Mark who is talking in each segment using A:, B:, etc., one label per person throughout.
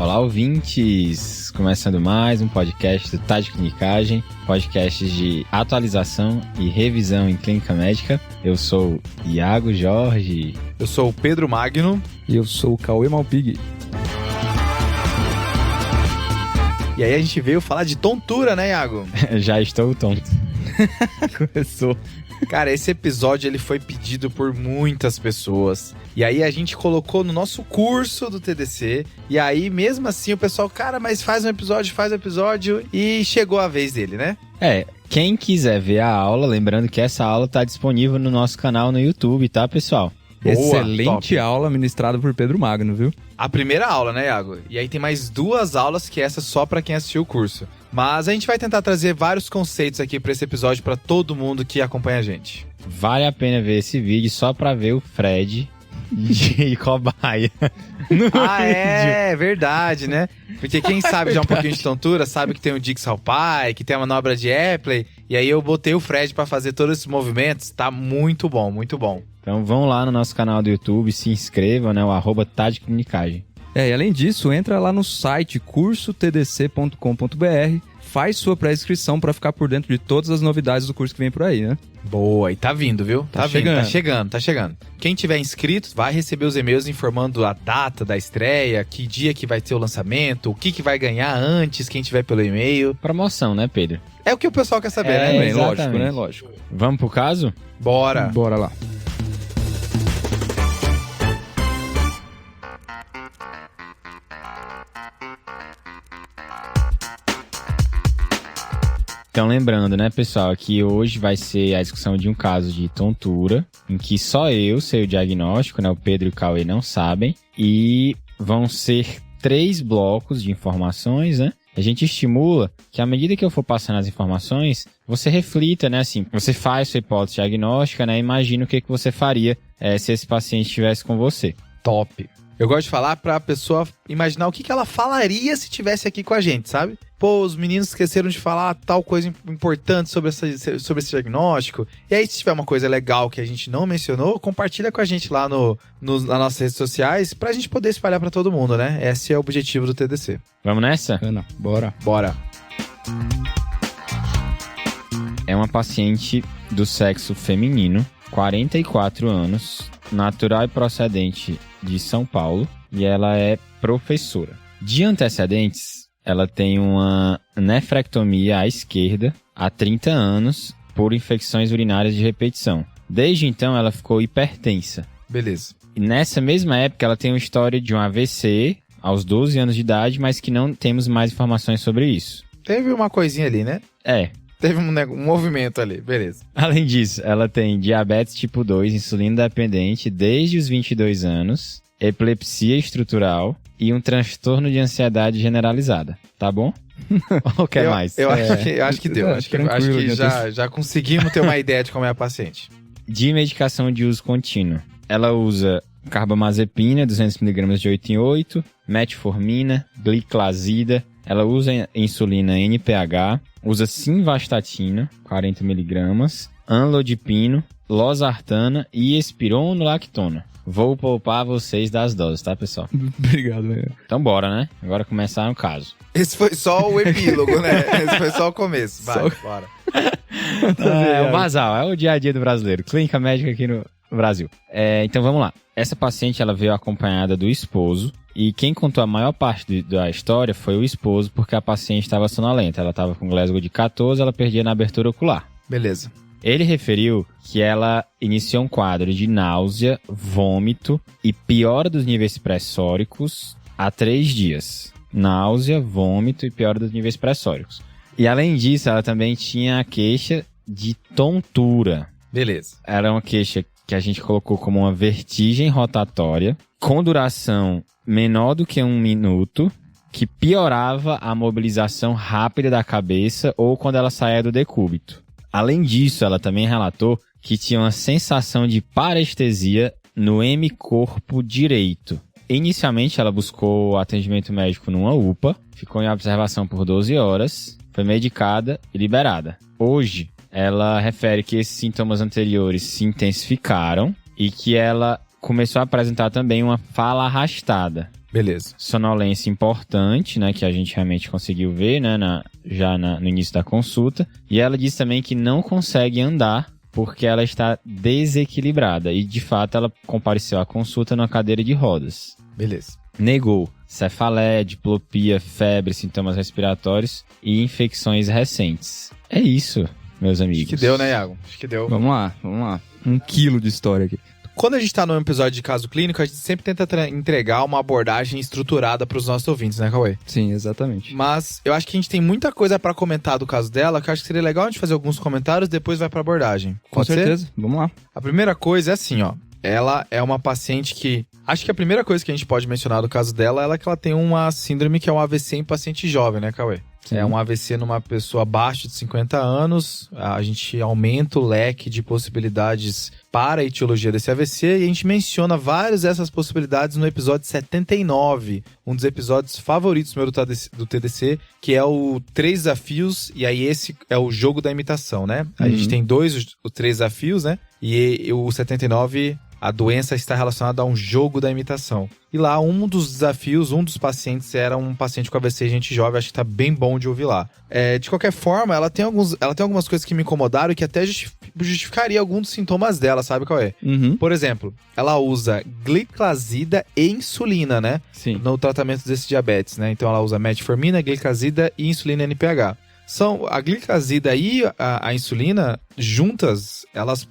A: Olá, ouvintes! Começando mais um podcast do Tá de Clinicagem, podcast de atualização e revisão em clínica médica. Eu sou Iago Jorge.
B: Eu sou o Pedro Magno.
C: E eu sou o Cauê Malpig.
B: E aí a gente veio falar de tontura, né, Iago?
A: Já estou tonto.
C: Começou.
B: Cara, esse episódio ele foi pedido por muitas pessoas. E aí a gente colocou no nosso curso do TDC. E aí, mesmo assim, o pessoal, cara, mas faz um episódio. E chegou a vez dele, né?
A: Quem quiser ver a aula, lembrando que essa aula está disponível no nosso canal no YouTube, tá, pessoal?
B: Boa,
C: excelente
B: top.
C: Aula ministrada por Pedro Magno, viu?
B: A primeira aula, né, Iago? E aí tem mais 2 aulas que essa só pra quem assistiu o curso. Mas a gente vai tentar trazer vários conceitos aqui pra esse episódio pra todo mundo que acompanha a gente.
A: Vale a pena ver esse vídeo só pra ver o Fred de cobaia.
B: É verdade, né? Porque quem sabe já um pouquinho de tontura, sabe que tem o Jigsaw Pie, que tem a manobra de Epley. E aí eu botei o Fred pra fazer todos esses movimentos. Tá muito bom, muito bom.
A: Então vão lá no nosso canal do YouTube, se inscrevam, né? O @Tá de Clinicagem.
C: E além disso, entra lá no site cursotdc.com.br, faz sua pré-inscrição pra ficar por dentro de todas as novidades do curso que vem por aí, né?
B: Boa, e tá vindo, viu?
C: Tá chegando.
B: Tá chegando. Quem tiver inscrito vai receber os e-mails informando a data da estreia, que dia que vai ter o lançamento, o que vai ganhar antes, quem tiver pelo e-mail.
A: Promoção, né, Pedro?
B: É o que o pessoal quer saber, né?
C: Bem,
A: exatamente.
C: lógico, né? Lógico.
A: Vamos pro caso?
B: Bora.
C: Bora lá.
A: Então lembrando, né, pessoal, que hoje vai ser a discussão de um caso de tontura, em que só eu sei o diagnóstico, né, o Pedro e o Cauê não sabem, e vão ser 3 blocos de informações, né? A gente estimula que à medida que eu for passando as informações, você reflita, né, assim, você faz sua hipótese diagnóstica, né, imagina o que você faria se esse paciente estivesse com você.
B: Top. Eu gosto de falar pra pessoa imaginar o que ela falaria se estivesse aqui com a gente, sabe? Pô, os meninos esqueceram de falar tal coisa importante sobre esse diagnóstico. E aí, se tiver uma coisa legal que a gente não mencionou, compartilha com a gente lá nas nossas redes sociais pra gente poder espalhar pra todo mundo, né? Esse é o objetivo do TDC.
A: Vamos nessa?
C: Ana, bora.
B: Bora.
A: É uma paciente do sexo feminino, 44 anos, natural e procedente de São Paulo, e ela é professora. De antecedentes, ela tem uma nefrectomia à esquerda há 30 anos por infecções urinárias de repetição. Desde então, ela ficou hipertensa.
B: Beleza.
A: E nessa mesma época, ela tem uma história de um AVC aos 12 anos de idade, mas que não temos mais informações sobre isso.
B: Teve uma coisinha ali, né? Teve um movimento ali, beleza.
A: Além disso, ela tem diabetes tipo 2, insulina dependente desde os 22 anos, epilepsia estrutural e um transtorno de ansiedade generalizada. Tá bom? Ou quer mais?
B: Eu acho que deu. Acho que já conseguimos ter uma ideia de como é a paciente.
A: De medicação de uso contínuo. Ela usa carbamazepina, 200mg de 8 em 8, metformina, gliclazida. Ela usa insulina NPH, usa simvastatina, 40mg, anlodipino, losartana e espironolactona. Vou poupar vocês das doses, tá, pessoal?
C: Obrigado, velho.
A: Então bora, né? Agora começar o caso.
B: Esse foi só o epílogo, né? Esse foi só o começo. Vai, bora.
A: É o basal, é o dia a dia do brasileiro. Clínica médica aqui no Brasil. Então vamos lá. Essa paciente, ela veio acompanhada do esposo. E quem contou a maior parte da história foi o esposo, porque a paciente estava sonolenta. Ela estava com Glasgow de 14, ela perdia na abertura ocular.
B: Beleza.
A: Ele referiu que ela iniciou um quadro de náusea, vômito e piora dos níveis pressóricos há 3 dias. Náusea, vômito e piora dos níveis pressóricos. E além disso, ela também tinha a queixa de tontura.
B: Beleza.
A: Era uma queixa que a gente colocou como uma vertigem rotatória, com duração menor do que 1 minuto, que piorava a mobilização rápida da cabeça ou quando ela saía do decúbito. Além disso, ela também relatou que tinha uma sensação de parestesia no hemicorpo direito. Inicialmente, ela buscou atendimento médico numa UPA, ficou em observação por 12 horas, foi medicada e liberada. Hoje, ela refere que esses sintomas anteriores se intensificaram e que ela começou a apresentar também uma fala arrastada.
B: Beleza.
A: sonolência importante, né, que a gente realmente conseguiu ver, né, no início da consulta. E ela disse também que não consegue andar porque ela está desequilibrada. E, de fato, ela compareceu à consulta numa cadeira de rodas.
B: Beleza.
A: Negou cefaleia, diplopia, febre, sintomas respiratórios e infecções recentes. É isso, meus amigos.
B: Acho que deu, né, Iago? Acho que deu.
C: Vamos lá. 1 quilo de história aqui.
B: Quando a gente tá num episódio de caso clínico, a gente sempre tenta entregar uma abordagem estruturada pros nossos ouvintes, né, Cauê?
C: Sim, exatamente.
B: Mas eu acho que a gente tem muita coisa pra comentar do caso dela, que eu acho que seria legal a gente fazer alguns comentários, depois vai pra abordagem.
C: Com
B: Pode ser?
C: certeza. Vamos lá.
B: A primeira coisa é assim, ó. Ela é uma paciente que... Acho que a primeira coisa que a gente pode mencionar do caso dela é que ela tem uma síndrome que é um AVC em paciente jovem, né, Cauê?
C: Sim.
B: É um AVC numa pessoa abaixo de 50 anos. A gente aumenta o leque de possibilidades para a etiologia desse AVC e a gente menciona várias dessas possibilidades no episódio 79, um dos episódios favoritos meu do TDC, que é o 3 desafios, e aí esse é o jogo da imitação, né? A gente tem os 3 desafios, né? E o 79... A doença está relacionada a um jogo da imitação. E lá, um dos desafios, um dos pacientes era um paciente com AVC, gente jovem, acho que tá bem bom de ouvir lá. De qualquer forma, ela tem algumas coisas que me incomodaram e que até justificaria alguns dos sintomas dela, sabe qual é?
C: Uhum.
B: Por exemplo, ela usa gliclazida e insulina, né?
C: Sim.
B: No tratamento desse diabetes, né? Então ela usa metformina, gliclazida e insulina NPH. A gliclazida e a insulina, juntas, elas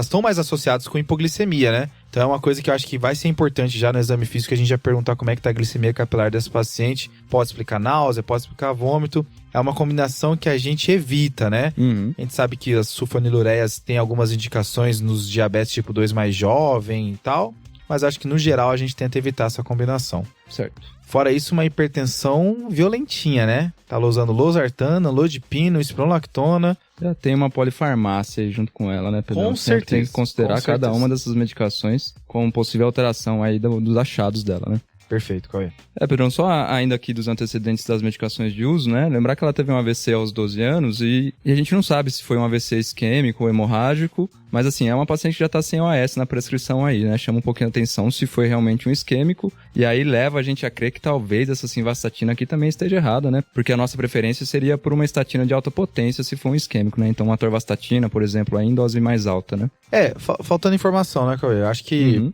B: estão mais associadas com hipoglicemia, né? Então é uma coisa que eu acho que vai ser importante já no exame físico, a gente já perguntar como é que tá a glicemia capilar desse paciente. Pode explicar náusea, pode explicar vômito. É uma combinação que a gente evita, né?
C: Uhum.
B: A gente sabe que as sulfonilureias têm algumas indicações nos diabetes tipo 2 mais jovem e tal, mas acho que no geral a gente tenta evitar essa combinação.
C: Certo.
B: Fora isso, uma hipertensão violentinha, né? Tá usando losartana, lodipino, espronolactona.
C: Já tem uma polifarmácia aí junto com ela, né, Pedro?
B: Com certeza.
C: Tem que considerar cada uma dessas medicações como possível alteração aí dos achados dela, né?
B: Perfeito, qual é?
C: Pedrão, só ainda aqui dos antecedentes das medicações de uso, né? Lembrar que ela teve um AVC aos 12 anos e a gente não sabe se foi um AVC isquêmico ou hemorrágico, mas assim, é uma paciente que já tá sem OAS na prescrição aí, né? Chama um pouquinho a atenção se foi realmente um isquêmico e aí leva a gente a crer que talvez essa simvastatina aqui também esteja errada, né? Porque a nossa preferência seria por uma estatina de alta potência se for um isquêmico, né? Então uma atorvastatina, por exemplo, aí em dose mais alta, né?
B: Faltando informação, né, Cauê? Eu acho que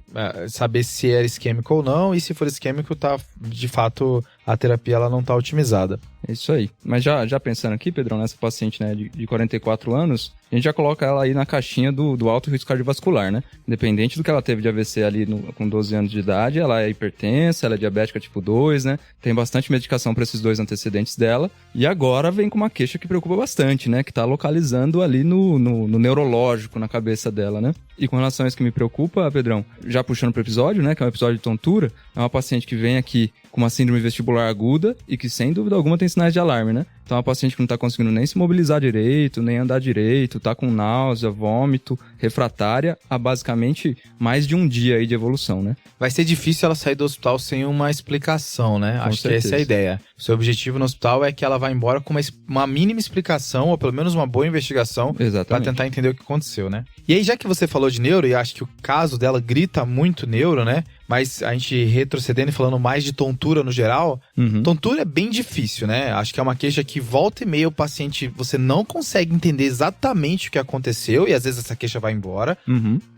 B: saber se era isquêmico ou não, e se for isquêmico, tá, de fato, a terapia ela não tá otimizada.
C: É isso aí. Mas já pensando aqui, Pedrão, nessa paciente, né, de 44 anos, a gente já coloca ela aí na caixinha do alto risco cardiovascular, né? Independente do que ela teve de AVC ali com 12 anos de idade, ela é hipertensa, ela é diabética tipo 2, né? Tem bastante medicação para esses 2 antecedentes dela. E agora vem com uma queixa que preocupa bastante, né? Que tá localizando ali no neurológico, na cabeça dela, né? E com relação a isso que me preocupa, Pedrão, já puxando pro episódio, né? Que é um episódio de tontura, é uma paciente que vem aqui com uma síndrome vestibular aguda e que, sem dúvida alguma, tem sinais de alarme, né? Então, é uma paciente que não tá conseguindo nem se mobilizar direito, nem andar direito, tá com náusea, vômito, refratária há basicamente mais de um dia aí de evolução, né?
B: Vai ser difícil ela sair do hospital sem uma explicação, né?
C: Com
B: Acho
C: certeza.
B: que essa é a ideia. O seu objetivo no hospital é que ela vá embora com uma mínima explicação, ou pelo menos uma boa investigação, para
C: Exatamente.
B: tentar entender o que aconteceu, né? E aí, já que você falou de neuro, e acho que o caso dela grita muito neuro, né? Mas a gente retrocedendo e falando mais de tontura no geral, tontura é bem difícil, né? Acho que é uma queixa que volta e meia o paciente, você não consegue entender exatamente o que aconteceu, e às vezes essa queixa vai embora.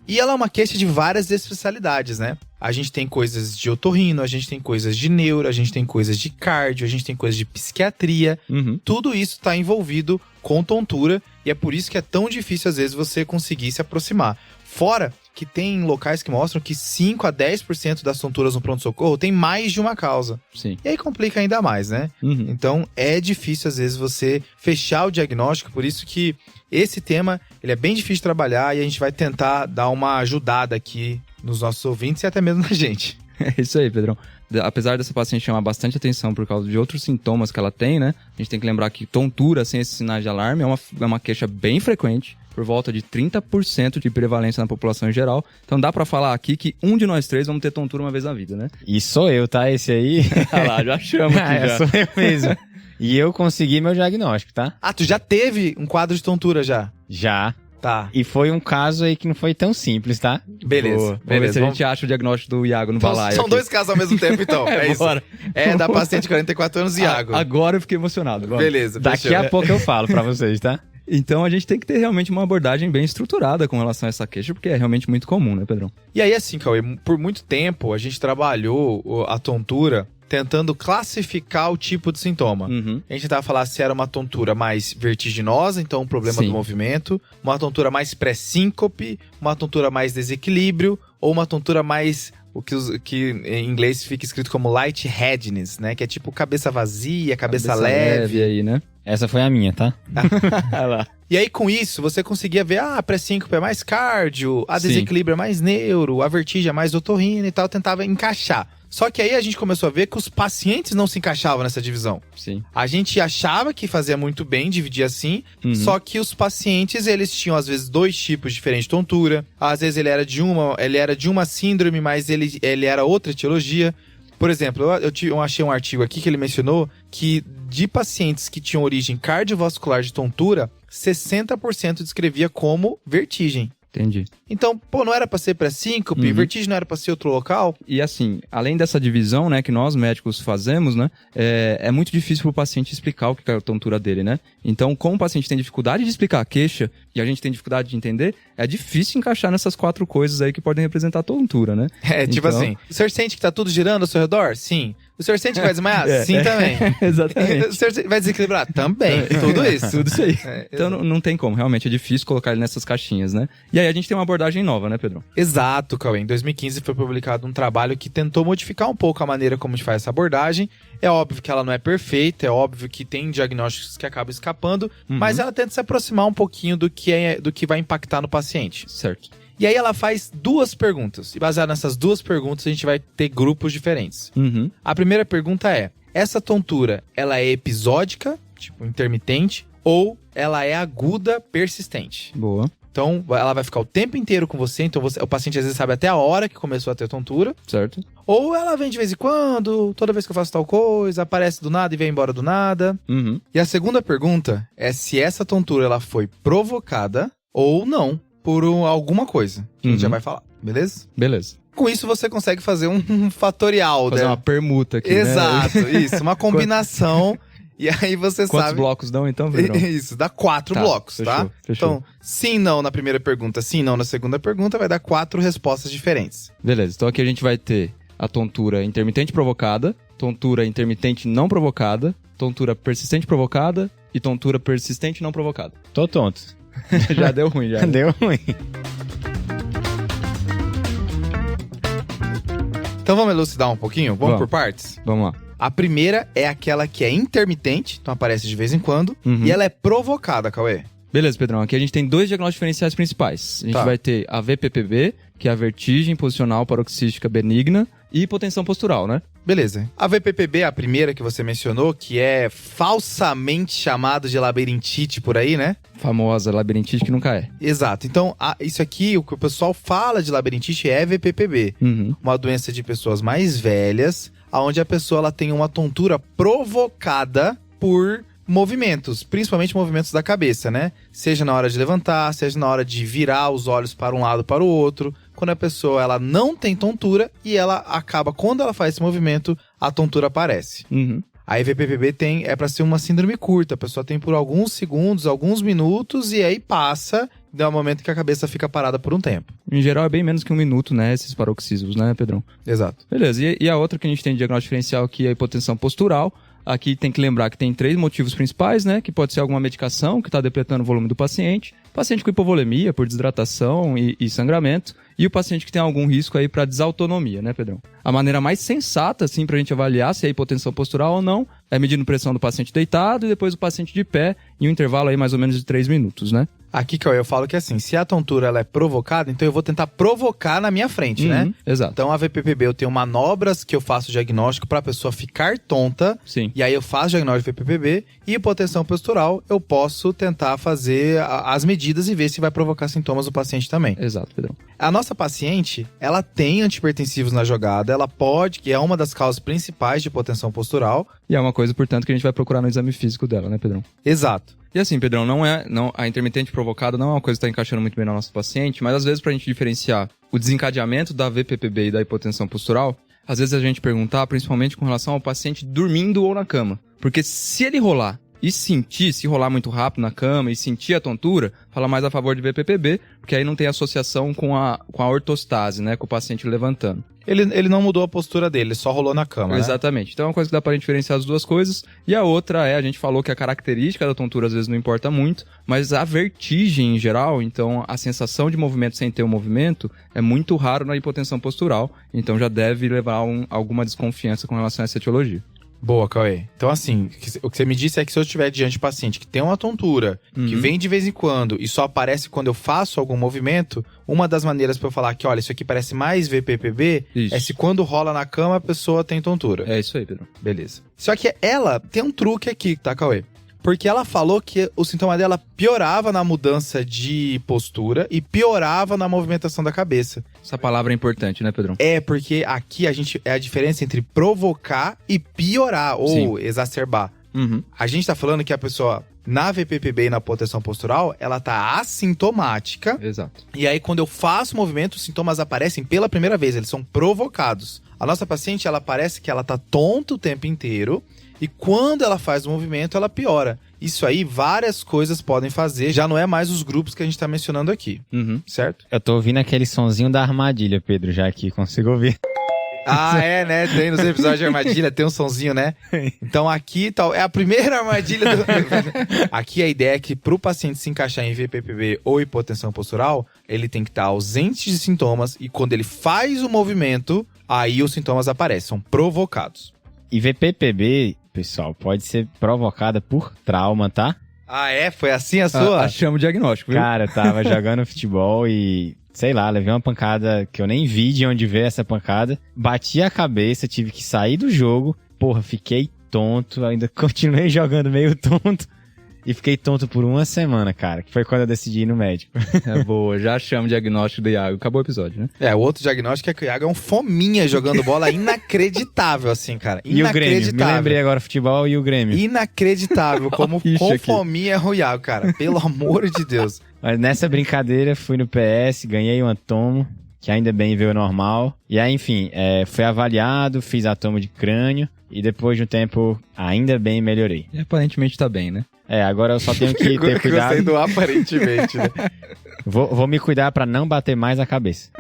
B: E ela é uma queixa de várias especialidades, né? A gente tem coisas de otorrino, a gente tem coisas de neuro, a gente tem coisas de cardio, a gente tem coisas de psiquiatria. Tudo isso está envolvido com tontura, e é por isso que é tão difícil às vezes você conseguir se aproximar. Fora que tem locais que mostram que 5 a 10% das tonturas no pronto-socorro tem mais de uma causa.
C: Sim.
B: E aí complica ainda mais, né? Então é difícil às vezes você fechar o diagnóstico, por isso que esse tema ele é bem difícil de trabalhar e a gente vai tentar dar uma ajudada aqui nos nossos ouvintes e até mesmo na gente.
C: É isso aí, Pedrão. Apesar dessa paciente chamar bastante atenção por causa de outros sintomas que ela tem, né? A gente tem que lembrar que tontura sem esses sinais de alarme é uma queixa bem frequente, por volta de 30% de prevalência na população em geral. Então dá pra falar aqui que um de nós 3 vamos ter tontura uma vez na vida, né?
A: E sou eu, tá? Esse aí.
C: Ah lá, já chama aqui já.
A: Sou eu mesmo. E eu consegui meu diagnóstico, tá?
B: Ah, tu já teve um quadro de tontura já?
A: Já.
B: Tá.
A: E foi um caso aí que não foi tão simples, tá?
B: Beleza.
C: Boa. Vamos ver
B: Beleza.
C: se a gente acha o diagnóstico do Iago no balaio.
B: São
C: aqui.
B: 2 casos ao mesmo tempo, então. É isso.
C: Bora.
B: É da paciente de 44 anos, Iago.
C: Agora eu fiquei emocionado. Vamos.
B: Beleza.
A: Daqui
B: fechou.
A: a pouco eu falo pra vocês, tá?
C: Então a gente tem que ter realmente uma abordagem bem estruturada com relação a essa queixa, porque é realmente muito comum, né, Pedrão?
B: E aí, assim, Cauê, por muito tempo a gente trabalhou a tontura tentando classificar o tipo de sintoma.
C: Uhum.
B: A gente tentava falar se era uma tontura mais vertiginosa, então um problema
C: Sim.
B: do movimento, uma tontura mais pré-síncope, uma tontura mais desequilíbrio, ou uma tontura mais, que em inglês fica escrito como lightheadedness, né? Que é tipo cabeça vazia, cabeça leve.
C: aí, né?
A: Essa foi a minha, tá?
C: Olha lá.
B: E aí, com isso, você conseguia ver, a pré-síncope é mais cardio, a
C: Sim.
B: desequilíbrio é mais neuro, a vertigem é mais otorrino e tal, tentava encaixar. Só que aí a gente começou a ver que os pacientes não se encaixavam nessa divisão.
C: Sim.
B: A gente achava que fazia muito bem dividir assim,
C: Uhum.
B: só que os pacientes, eles tinham às vezes 2 tipos diferentes de tontura, às vezes ele era de uma síndrome, mas ele era outra etiologia. Por exemplo, eu achei um artigo aqui que ele mencionou que de pacientes que tinham origem cardiovascular de tontura, 60% descrevia como vertigem.
C: Entendi.
B: Então, não era pra ser pré-síncope,
C: Uhum.
B: vertigem não era pra ser outro local.
C: E assim, além dessa divisão, né, que nós médicos fazemos, né, é muito difícil pro paciente explicar o que é a tontura dele, né? Então, como o paciente tem dificuldade de explicar a queixa e a gente tem dificuldade de entender, é difícil encaixar nessas 4 coisas aí que podem representar a tontura, né?
B: É, tipo
C: Então-
B: assim, o senhor sente que tá tudo girando ao seu redor? Sim. O senhor sente que vai desmaiar?
C: É.
B: Sim, também.
C: Exatamente.
B: O senhor vai desequilibrar? Também. Tudo isso.
C: Tudo isso aí.
B: É,
C: Então não tem como, realmente é difícil colocar ele nessas caixinhas, né? E aí a gente tem uma abordagem nova, né, Pedro?
B: Exato, Cauê. Em 2015 foi publicado um trabalho que tentou modificar um pouco a maneira como a gente faz essa abordagem. É óbvio que ela não é perfeita, é óbvio que tem diagnósticos que acabam escapando, mas ela tenta se aproximar um pouquinho do que vai impactar no paciente.
C: Certo.
B: E aí ela faz 2 perguntas. E baseado nessas 2 perguntas, a gente vai ter grupos diferentes.
C: Uhum.
B: A primeira pergunta é: essa tontura, ela é episódica, tipo intermitente, ou ela é aguda, persistente?
C: Boa.
B: Então, ela vai ficar o tempo inteiro com você, então o paciente às vezes sabe até a hora que começou a ter tontura.
C: Certo.
B: Ou ela vem de vez em quando, toda vez que eu faço tal coisa, aparece do nada e vem embora do nada.
C: Uhum.
B: E a segunda pergunta é se essa tontura ela foi provocada ou não por alguma coisa, que a gente já vai falar, beleza?
C: Beleza.
B: Com isso você consegue fazer um fatorial,
C: Fazer
B: né?
C: uma permuta aqui,
B: Exato,
C: né?
B: isso, uma combinação. E aí você
C: Quantos
B: sabe...
C: blocos dão então, Pedro?
B: Isso, dá 4
C: Tá,
B: blocos,
C: fechou,
B: tá?
C: fechou.
B: Então, sim, não na primeira pergunta, sim, não na segunda pergunta, vai dar 4 respostas diferentes.
C: Beleza, então aqui a gente vai ter a tontura intermitente provocada, tontura intermitente não provocada, tontura persistente provocada e tontura persistente não provocada.
A: Tô tonto.
C: Já deu ruim, já.
A: Deu ruim.
B: Então vamos elucidar um pouquinho? Vamos
C: Vamos.
B: por partes?
C: Vamos lá.
B: A primeira é aquela que é intermitente, então aparece de vez em quando,
C: Uhum.
B: e ela é provocada, Cauê.
C: Beleza, Pedrão. Aqui a gente tem 2 diagnósticos diferenciais principais. A gente
B: Tá.
C: vai ter a VPPB, que é a vertigem posicional paroxística benigna, e hipotensão postural, né?
B: Beleza. A VPPB, a primeira que você mencionou, que é falsamente chamado de labirintite por aí, né?
C: Famosa labirintite que nunca é.
B: Exato. Então, isso aqui, o que o pessoal fala de labirintite é VPPB.
C: Uhum.
B: Uma doença de pessoas mais velhas, onde a pessoa ela tem uma tontura provocada por movimentos, principalmente movimentos da cabeça, né? Seja na hora de levantar, seja na hora de virar os olhos para um lado para o outro. Quando a pessoa ela não tem tontura e ela acaba, quando ela faz esse movimento, a tontura aparece.
C: Uhum.
B: A EVPPB é para ser uma síndrome curta, a pessoa tem por alguns segundos, alguns minutos e aí passa, dá um momento que a cabeça fica parada por um tempo.
C: Em geral é bem menos que 1 minuto, né? Esses paroxismos, né, Pedrão?
B: Exato.
C: Beleza. E a outra que a gente tem de diagnóstico diferencial aqui é a hipotensão postural. Aqui tem que lembrar que tem 3 motivos principais, né? Que pode ser alguma medicação que está depletando o volume do paciente, paciente com hipovolemia por desidratação e sangramento, e o paciente que tem algum risco aí para desautonomia, né, Pedrão? A maneira mais sensata, assim, pra gente avaliar se é hipotensão postural ou não, é medindo pressão do paciente deitado e depois do paciente de pé, em um intervalo aí mais ou menos de 3 minutos, né?
B: Aqui, Cauê, eu falo que assim, se a tontura ela é provocada, então eu vou tentar provocar na minha frente, né?
C: Exato.
B: Então a VPPB eu tenho manobras que eu faço diagnóstico para a pessoa ficar tonta,
C: Sim.
B: e aí eu faço diagnóstico de VPPB, e hipotensão postural eu posso tentar fazer as medidas e ver se vai provocar sintomas do paciente também.
C: Exato, Pedrão.
B: A nossa paciente, ela tem antipertensivos na jogada, ela pode, que é uma das causas principais de hipotensão postural.
C: E é uma coisa, portanto, que a gente vai procurar no exame físico dela, né, Pedrão?
B: Exato.
C: E assim, Pedrão, a intermitente provocada não é uma coisa que está encaixando muito bem na nossa paciente, mas às vezes pra gente diferenciar o desencadeamento da VPPB e da hipotensão postural, às vezes a gente perguntar, principalmente com relação ao paciente dormindo ou na cama. Porque se ele rolar e se rolar muito rápido na cama e sentir a tontura, fala mais a favor de VPPB, porque aí não tem associação com a ortostase, né, com o paciente levantando.
B: Ele não mudou a postura dele, ele só rolou na cama,
C: Exatamente. Então é uma coisa que dá pra diferenciar as duas coisas. E a outra a gente falou que a característica da tontura às vezes não importa muito, mas a vertigem em geral, então a sensação de movimento sem ter o movimento, é muito raro na hipotensão postural, então já deve levar alguma desconfiança com relação a essa etiologia.
B: Boa, Cauê. Então, assim, o que você me disse é que se eu estiver diante de paciente que tem uma tontura, que vem de vez em quando e só aparece quando eu faço algum movimento, uma das maneiras pra eu falar que, olha, isso aqui parece mais VPPB, é se quando rola na cama a pessoa tem tontura.
C: É isso aí, Pedro.
B: Beleza. Só que ela tem um truque aqui, tá, Cauê? Porque ela falou que o sintoma dela piorava na mudança de postura e piorava na movimentação da cabeça.
C: Essa palavra é importante, né, Pedrão?
B: É, porque aqui é a diferença entre provocar e piorar, ou exacerbar. A gente tá falando que a pessoa, na VPPB e na hipotensão postural, ela tá assintomática.
C: Exato.
B: E aí, quando eu faço o movimento, os sintomas aparecem pela primeira vez, eles são provocados. A nossa paciente, ela parece que ela tá tonta o tempo inteiro. E quando ela faz o movimento, ela piora. Isso aí, várias coisas podem fazer. Já não é mais os grupos que a gente tá mencionando aqui. Certo?
A: Eu tô ouvindo aquele sonzinho da armadilha, Pedro, já aqui, consigo ouvir.
B: Ah, é, né? Tem nos episódios de armadilha, tem um sonzinho, né? Então aqui é a primeira armadilha do... Aqui a ideia é que pro paciente se encaixar em VPPB ou hipotensão postural, ele tem que estar ausente de sintomas e quando ele faz o movimento, aí os sintomas aparecem, são provocados.
A: E VPPB, pessoal, pode ser provocada por trauma, tá?
B: Ah, é? Foi assim a sua?
C: Achamos o diagnóstico, viu?
A: Cara, eu tava jogando futebol e, sei lá, levei uma pancada que eu nem vi de onde veio essa pancada. Bati a cabeça, tive que sair do jogo. Porra, fiquei tonto, ainda continuei jogando meio tonto. E fiquei tonto por uma semana, cara, que foi quando eu decidi ir no médico.
C: É boa, já achamos o diagnóstico do Iago. Acabou o episódio, né?
B: É, o outro diagnóstico é que o Iago é um fominha jogando bola inacreditável, assim, cara.
A: E o Grêmio, me lembrei agora, futebol e o Grêmio.
B: Inacreditável, como com fominha é o Iago, cara. Pelo amor de Deus.
A: Mas nessa brincadeira, fui no PS, ganhei uma tomo, que ainda bem veio normal. E aí, enfim, fui avaliado, fiz a tomo de crânio. E depois de um tempo, ainda bem, melhorei.
C: E aparentemente tá bem, né?
A: Agora eu só tenho que ter cuidado.
B: Gostei do aparentemente, né?
A: Vou me cuidar pra não bater mais a cabeça.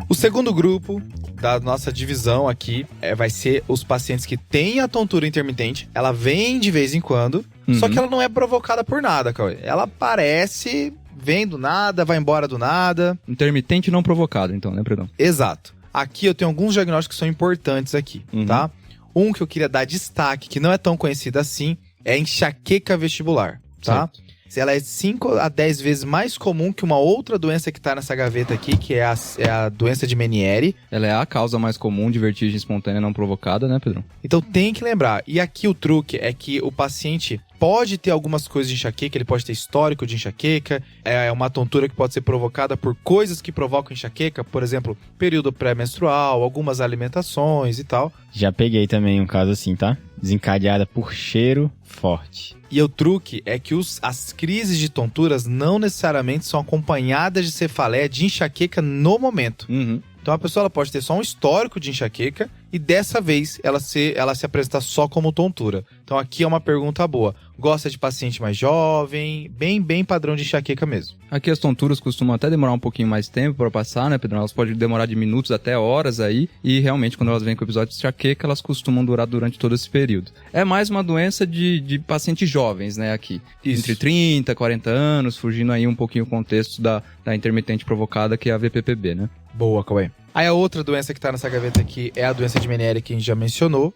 B: O segundo grupo da nossa divisão aqui vai ser os pacientes que têm a tontura intermitente. Ela vem de vez em quando, só que ela não é provocada por nada, Cauê. Ela aparece, vem do nada, vai embora do nada.
C: Intermitente não provocado, então, né, Predão?
B: Exato. Aqui eu tenho alguns diagnósticos que são importantes aqui, tá? Um que eu queria dar destaque, que não é tão conhecido assim, é a enxaqueca vestibular, tá? Certo. Ela é 5 a 10 vezes mais comum que uma outra doença que tá nessa gaveta aqui, que é a doença de Meniere.
C: Ela é a causa mais comum de vertigem espontânea não provocada, né, Pedro?
B: Então tem que lembrar. E aqui o truque é que o paciente pode ter algumas coisas de enxaqueca, ele pode ter histórico de enxaqueca, é uma tontura que pode ser provocada por coisas que provocam enxaqueca, por exemplo, período pré-menstrual, algumas alimentações e tal.
A: Já peguei também um caso assim, tá? Desencadeada por cheiro forte.
B: E o truque é que as crises de tonturas não necessariamente são acompanhadas de cefaleia, de enxaqueca no momento. Então a pessoa pode ter só um histórico de enxaqueca e dessa vez ela se apresentar só como tontura. Então aqui é uma pergunta boa. Gosta de paciente mais jovem, bem padrão de enxaqueca mesmo.
C: Aqui as tonturas costumam até demorar um pouquinho mais tempo para passar, né, Pedro? Elas podem demorar de minutos até horas aí. E realmente, quando elas vêm com o episódio de enxaqueca, elas costumam durar durante todo esse período. É mais uma doença de pacientes jovens, né, aqui. Isso. Entre 30 e 40 anos, fugindo aí um pouquinho o contexto da intermitente provocada, que é a VPPB, né?
B: Boa, Cauê. Aí a outra doença que tá nessa gaveta aqui é a doença de Meniere, que a gente já mencionou.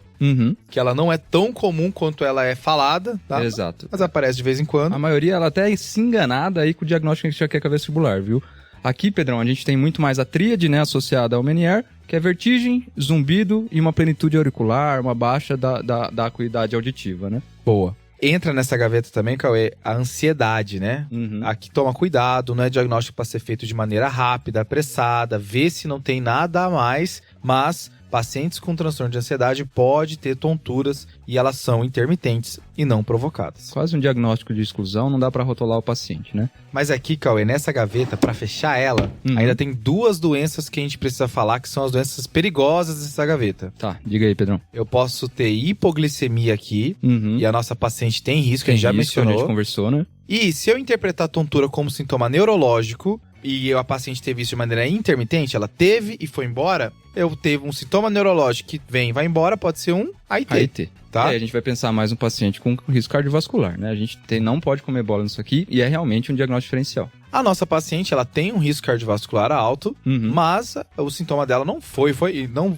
B: Que ela não é tão comum quanto ela é falada, tá?
C: Exato.
B: Mas aparece de vez em quando.
C: A maioria, ela até se enganada aí com o diagnóstico de enxaqueca vestibular, viu? Aqui, Pedrão, a gente tem muito mais a tríade, né, associada ao Meniere, que é vertigem, zumbido e uma plenitude auricular, uma baixa da acuidade auditiva, né?
B: Boa. Entra nessa gaveta também, Cauê, a ansiedade, né? Aqui toma cuidado, não é diagnóstico para ser feito de maneira rápida, apressada, vê se não tem nada a mais, mas pacientes com transtorno de ansiedade podem ter tonturas e elas são intermitentes e não provocadas.
C: Quase um diagnóstico de exclusão, não dá pra rotular o paciente, né?
B: Mas aqui, Cauê, nessa gaveta, para fechar ela, ainda tem 2 doenças que a gente precisa falar, que são as doenças perigosas dessa gaveta.
C: Tá, diga aí, Pedrão.
B: Eu posso ter hipoglicemia aqui, e a nossa paciente tem risco, a gente já
C: risco,
B: mencionou.
C: a gente conversou, né?
B: E se eu interpretar a tontura como sintoma neurológico, e a paciente teve isso de maneira intermitente, ela teve e foi embora, eu teve um sintoma neurológico que vem e vai embora, pode ser um AIT.
C: AIT.
B: Tá?
C: A gente vai pensar mais um paciente com risco cardiovascular, né? A gente não pode comer bola nisso aqui e é realmente um diagnóstico diferencial.
B: A nossa paciente, ela tem um risco cardiovascular alto, mas o sintoma dela não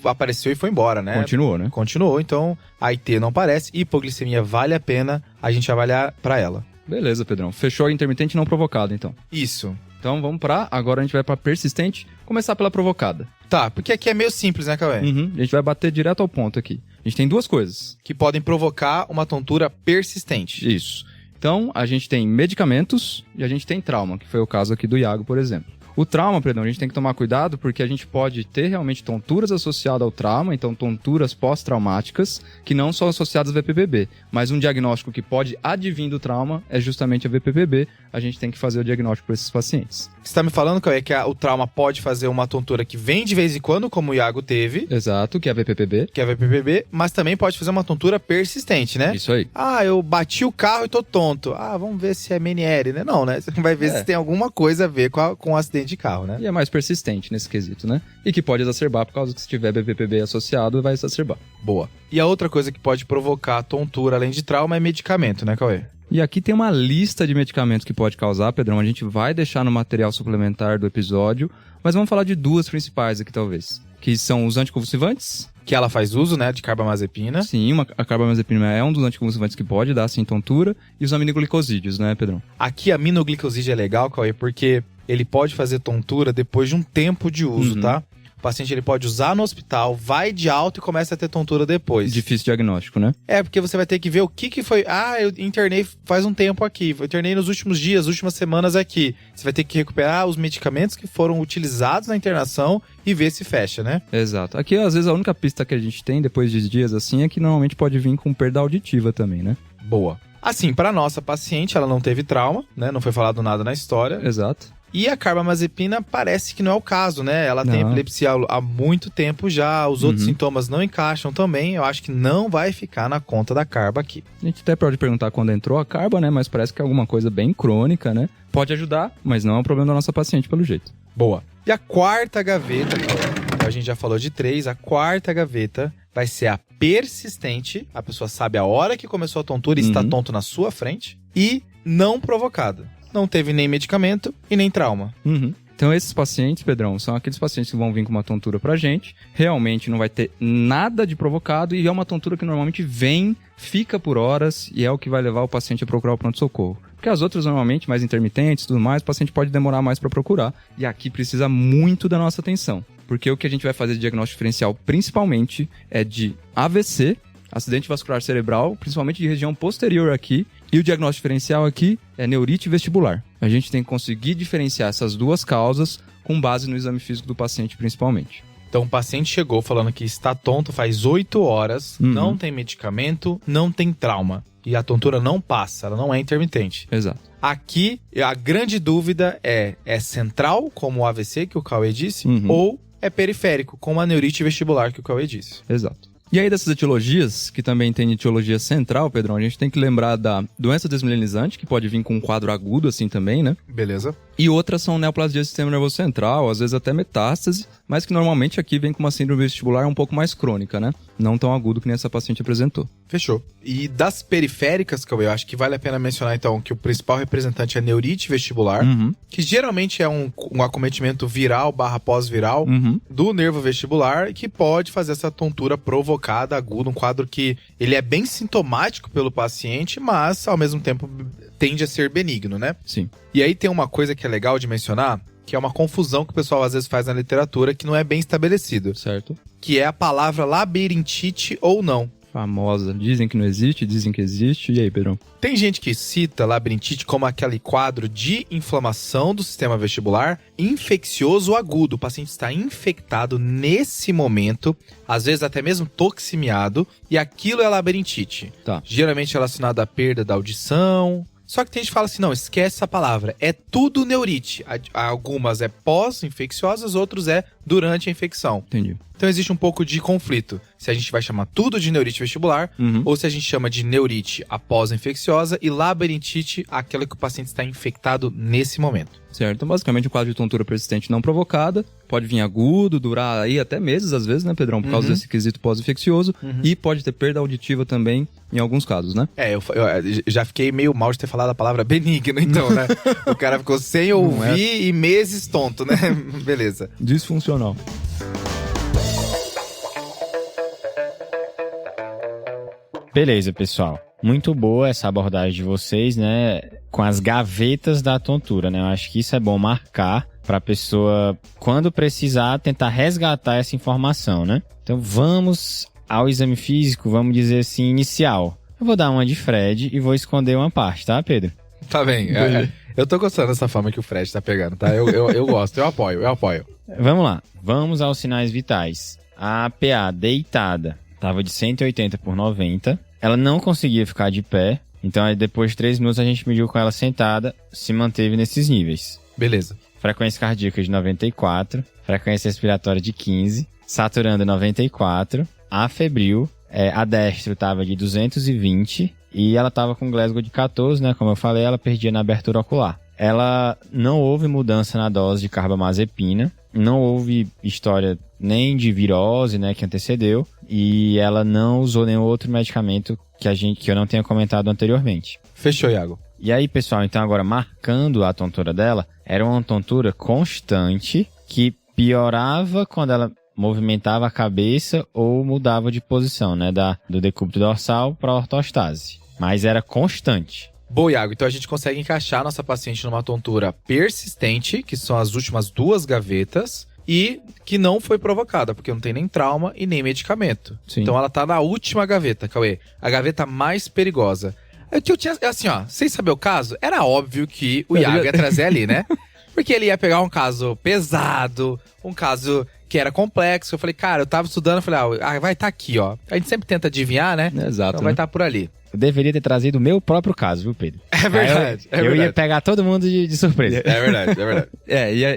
B: apareceu e foi embora, né?
C: Continuou, né?
B: Continuou, então AIT não aparece, hipoglicemia vale a pena a gente avaliar pra ela.
C: Beleza, Pedrão. Fechou a intermitente não provocada, então.
B: Isso.
C: Então vamos agora a gente vai pra persistente, começar pela provocada.
B: Tá, porque aqui é meio simples, né, Cauê?
C: A gente vai bater direto ao ponto aqui. A gente tem 2 coisas.
B: Que podem provocar uma tontura persistente.
C: Isso. Então, a gente tem medicamentos e a gente tem trauma, que foi o caso aqui do Iago, por exemplo. O trauma, Pedrão, a gente tem que tomar cuidado porque a gente pode ter realmente tonturas associadas ao trauma, então tonturas pós-traumáticas, que não são associadas ao VPPB. Mas um diagnóstico que pode advir do trauma é justamente a VPPB. A gente tem que fazer o diagnóstico para esses pacientes.
B: Você está me falando, Cauê, que o trauma pode fazer uma tontura que vem de vez em quando, como o Iago teve.
C: Exato, que é a VPPB.
B: Que é a VPPB, mas também pode fazer uma tontura persistente, né?
C: Isso aí.
B: Ah, eu bati o carro e tô tonto. Ah, vamos ver se é Meniere, né? Não, né? Você vai ver se tem alguma coisa a ver com o acidente de carro, né?
C: E é mais persistente nesse quesito, né? E que pode exacerbar, por causa que se tiver VPPB associado, vai exacerbar.
B: Boa. E a outra coisa que pode provocar tontura, além de trauma, é medicamento, né, Cauê?
C: E aqui tem uma lista de medicamentos que pode causar, Pedrão. A gente vai deixar no material suplementar do episódio, mas vamos falar de 2 principais aqui, talvez. Que são os anticonvulsivantes.
B: Que ela faz uso, né, de carbamazepina.
C: Sim, a carbamazepina é um dos anticonvulsivantes que pode dar, sim, tontura. E os aminoglicosídeos, né, Pedrão?
B: Aqui a aminoglicosídeo é legal, Cauê, porque ele pode fazer tontura depois de um tempo de uso, tá? O paciente ele pode usar no hospital, vai de alta e começa a ter tontura depois.
C: Difícil diagnóstico, né?
B: É, porque você vai ter que ver o que foi. Ah, eu internei faz um tempo aqui. Eu internei nos últimos dias, últimas semanas aqui. Você vai ter que recuperar os medicamentos que foram utilizados na internação e ver se fecha, né?
C: Exato. Aqui, às vezes, a única pista que a gente tem depois de dias assim é que normalmente pode vir com perda auditiva também, né?
B: Boa. Assim, para nossa paciente, ela não teve trauma, né? Não foi falado nada na história.
C: Exato.
B: E a carbamazepina parece que não é o caso, né? Ela tem epilepsia há muito tempo já, os outros sintomas não encaixam também. Eu acho que não vai ficar na conta da carba aqui.
C: A gente até pode perguntar quando entrou a carba, né? Mas parece que é alguma coisa bem crônica, né? Pode ajudar, mas não é um problema da nossa paciente, pelo jeito.
B: Boa. E a quarta gaveta, a gente já falou de 3, a quarta gaveta vai ser a persistente. A pessoa sabe a hora que começou a tontura e está tonto na sua frente. E não provocada. Não teve nem medicamento e nem trauma.
C: Então esses pacientes, Pedrão, são aqueles pacientes que vão vir com uma tontura pra gente, realmente não vai ter nada de provocado e é uma tontura que normalmente vem, fica por horas e é o que vai levar o paciente a procurar o pronto-socorro. Porque as outras normalmente, mais intermitentes e tudo mais, o paciente pode demorar mais pra procurar e aqui precisa muito da nossa atenção. Porque o que a gente vai fazer de diagnóstico diferencial principalmente é de AVC, acidente vascular cerebral, principalmente de região posterior aqui, e o diagnóstico diferencial aqui é neurite vestibular. A gente tem que conseguir diferenciar essas 2 causas com base no exame físico do paciente, principalmente.
B: Então, o paciente chegou falando que está tonto faz 8 horas, não tem medicamento, não tem trauma. E a tontura não passa, ela não é intermitente.
C: Exato.
B: Aqui, a grande dúvida é central, como o AVC, que o Cauê disse, ou é periférico, como a neurite vestibular, que o Cauê disse.
C: Exato. E aí dessas etiologias, que também tem etiologia central, Pedrão, a gente tem que lembrar da doença desmielinizante, que pode vir com um quadro agudo assim também, né?
B: Beleza.
C: E outras são neoplasia do sistema nervoso central, às vezes até metástase, mas que normalmente aqui vem com uma síndrome vestibular um pouco mais crônica, né? Não tão agudo que nem essa paciente apresentou.
B: Fechou. E das periféricas, que eu acho que vale a pena mencionar então que o principal representante é a neurite vestibular, que geralmente é um acometimento viral / pós-viral do nervo vestibular, que pode fazer essa tontura provocada, aguda, um quadro que ele é bem sintomático pelo paciente, mas ao mesmo tempo tende a ser benigno, né?
C: Sim.
B: E aí tem uma coisa que é legal de mencionar, que é uma confusão que o pessoal às vezes faz na literatura, que não é bem estabelecido.
C: Certo.
B: Que é a palavra labirintite ou não.
C: Famosa. Dizem que não existe, dizem que existe. E aí, Pedrão?
B: Tem gente que cita labirintite como aquele quadro de inflamação do sistema vestibular infeccioso agudo. O paciente está infectado nesse momento, às vezes até mesmo toxemiado, e aquilo é labirintite.
C: Tá.
B: Geralmente relacionado à perda da audição. Só que tem gente que fala assim, não, esquece essa palavra. É tudo neurite. Algumas é pós-infecciosas, outros é durante a infecção.
C: Entendi.
B: Então existe um pouco de conflito. Se a gente vai chamar tudo de neurite vestibular, ou se a gente chama de neurite após infecciosa e labirintite, aquela que o paciente está infectado nesse momento.
C: Certo. Então, basicamente, um quadro de tontura persistente não provocada. Pode vir agudo, durar aí até meses, às vezes, né, Pedrão? Por causa desse quesito pós-infeccioso. E pode ter perda auditiva também, em alguns casos, né?
B: Eu já fiquei meio mal de ter falado a palavra benigno, então, né? O cara ficou sem ouvir e meses tonto, né? Beleza.
C: Disfuncional.
A: Beleza, pessoal. Muito boa essa abordagem de vocês, né? Com as gavetas da tontura, né? Eu acho que isso é bom marcar para a pessoa, quando precisar, tentar resgatar essa informação, né? Então vamos ao exame físico, vamos dizer assim, inicial. Eu vou dar uma de Fred e vou esconder uma parte, tá, Pedro?
B: Tá bem. Eu tô gostando dessa forma que o Fred tá pegando, tá? Eu gosto, eu apoio.
A: Vamos lá. Vamos aos sinais vitais. A PA deitada estava de 180/90. Ela não conseguia ficar de pé. Então, aí, depois de 3 minutos, a gente mediu com ela sentada, se manteve nesses níveis.
B: Beleza.
A: Frequência cardíaca de 94. Frequência respiratória de 15. Saturando 94. Afebril. A destro estava de 220. E ela estava com Glasgow de 14, né? Como eu falei, ela perdia na abertura ocular. Ela não houve mudança na dose de carbamazepina. Não houve história nem de virose, né, que antecedeu, e ela não usou nenhum outro medicamento que eu não tenha comentado anteriormente.
B: Fechou, Iago.
A: E aí, pessoal, então agora marcando a tontura dela, era uma tontura constante que piorava quando ela movimentava a cabeça ou mudava de posição, né, do decúbito dorsal para a ortostase. Mas era constante.
B: Boa, Iago. Então a gente consegue encaixar nossa paciente numa tontura persistente, que são as últimas 2 gavetas, e que não foi provocada, porque não tem nem trauma e nem medicamento.
C: Sim.
B: Então ela tá na última gaveta, Cauê. A gaveta mais perigosa. Eu tinha, assim, ó, sem saber o caso, era óbvio que o Iago ia trazer ali, né? Porque ele ia pegar um caso pesado, um caso que era complexo. Eu falei, cara, eu tava estudando, eu falei, vai estar aqui, ó. A gente sempre tenta adivinhar, né?
C: Exato.
B: Então vai estar por ali.
A: Eu deveria ter trazido o meu próprio caso, viu, Pedro?
B: É verdade.
A: Eu ia pegar todo mundo de surpresa.
B: É verdade.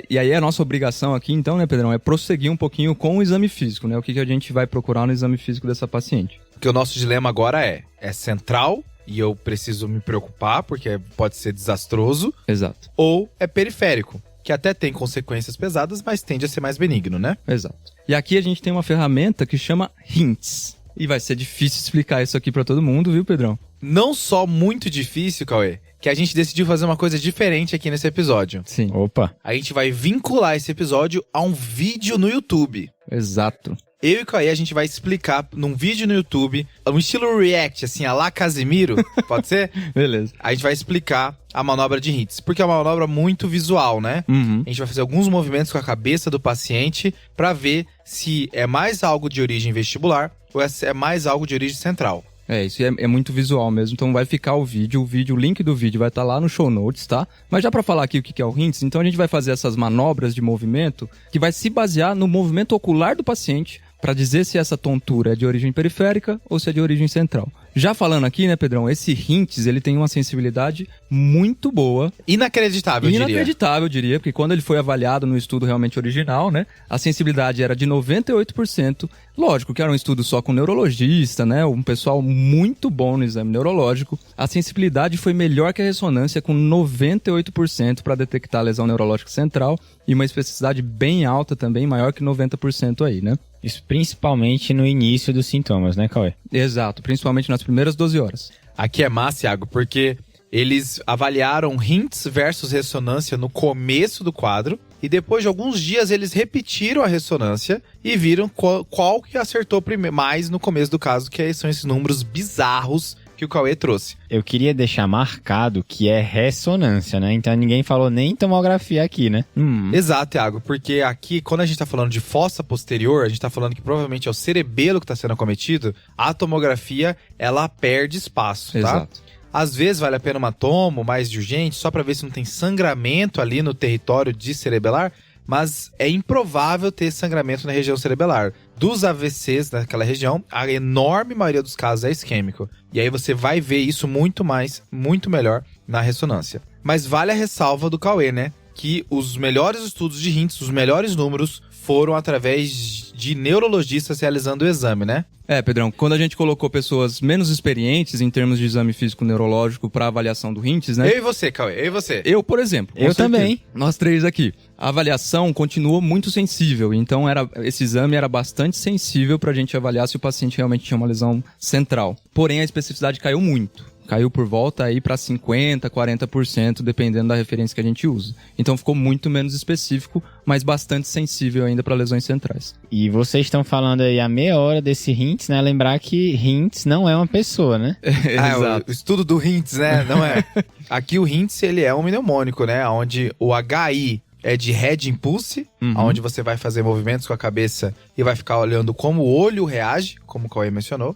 C: E aí a nossa obrigação aqui, então, né, Pedrão, é prosseguir um pouquinho com o exame físico, né? O que a gente vai procurar no exame físico dessa paciente.
B: Porque o nosso dilema agora é central, e eu preciso me preocupar, porque pode ser desastroso.
C: Exato.
B: Ou é periférico, que até tem consequências pesadas, mas tende a ser mais benigno, né?
C: Exato. E aqui a gente tem uma ferramenta que chama HINTS. E vai ser difícil explicar isso aqui pra todo mundo, viu, Pedrão?
B: Não só muito difícil, Cauê, que a gente decidiu fazer uma coisa diferente aqui nesse episódio.
C: Sim.
A: Opa.
B: A gente vai vincular esse episódio a um vídeo no YouTube.
C: Exato.
B: Eu e o Cauê, a gente vai explicar num vídeo no YouTube, um estilo react, assim, a lá Casimiro, pode ser?
C: Beleza.
B: A gente vai explicar a manobra de HINTS, porque é uma manobra muito visual, né?
C: Uhum.
B: A gente vai fazer alguns movimentos com a cabeça do paciente pra ver se é mais algo de origem vestibular ou é mais algo de origem central.
C: Isso é muito visual mesmo, então vai ficar o link do vídeo vai estar lá no show notes, tá? Mas já pra falar aqui o que é o HINTS, então a gente vai fazer essas manobras de movimento que vai se basear no movimento ocular do paciente para dizer se essa tontura é de origem periférica ou se é de origem central. Já falando aqui, né, Pedrão, esse HINTS, ele tem uma sensibilidade muito boa.
B: Inacreditável, eu diria.
C: Inacreditável, eu diria, porque quando ele foi avaliado no estudo realmente original, né, a sensibilidade era de 98%. Lógico que era um estudo só com neurologista, né, um pessoal muito bom no exame neurológico. A sensibilidade foi melhor que a ressonância, com 98% para detectar a lesão neurológica central e uma especificidade bem alta também, maior que 90% aí, né?
A: Isso principalmente no início dos sintomas, né, Cauê?
C: Exato, principalmente nas primeiras 12 horas.
B: Aqui é massa, Iago, porque eles avaliaram HINTS versus ressonância no começo do quadro e depois de alguns dias eles repetiram a ressonância e viram qual que acertou mais no começo do caso, que são esses números bizarros que o Cauê trouxe.
A: Eu queria deixar marcado que é ressonância, né? Então ninguém falou nem tomografia aqui, né?
B: Exato, Thiago, porque aqui, quando a gente tá falando de fossa posterior, a gente tá falando que provavelmente é o cerebelo que tá sendo acometido, a tomografia, ela perde espaço, tá?
C: Exato.
B: Às vezes vale a pena uma tomo mais de urgente, só pra ver se não tem sangramento ali no território de cerebelar, mas é improvável ter sangramento na região cerebelar. Dos AVCs naquela região, a enorme maioria dos casos é isquêmico. E aí você vai ver isso muito melhor na ressonância. Mas vale a ressalva do Cauê, né? Que os melhores estudos de Hintz, os melhores números, foram através de neurologistas realizando o exame, né?
C: Pedrão, quando a gente colocou pessoas menos experientes em termos de exame físico neurológico para avaliação do Hintz, né?
B: Eu e você, Cauê, eu e você.
C: Eu, por exemplo.
A: Eu também.
C: Nós três aqui. A avaliação continuou muito sensível, então esse exame era bastante sensível para a gente avaliar se o paciente realmente tinha uma lesão central. Porém, a especificidade caiu muito. Caiu por volta aí para 50%, 40%, dependendo da referência que a gente usa. Então ficou muito menos específico, mas bastante sensível ainda para lesões centrais.
A: E vocês estão falando aí há meia hora desse Hintz, né? Lembrar que Hintz não é uma pessoa, né?
B: Exato. O estudo do Hintz, né? Não é. Aqui o Hintz, ele é um mnemônico, né? Onde o HI é de Head Impulse, onde você vai fazer movimentos com a cabeça e vai ficar olhando como o olho reage, como o Cauê mencionou.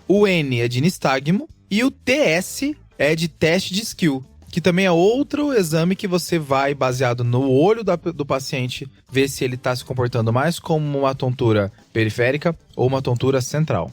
B: O N é de nistagmo. E o TS é de teste de skill, que também é outro exame que você vai, baseado no olho do paciente, ver se ele está se comportando mais como uma tontura periférica ou uma tontura central.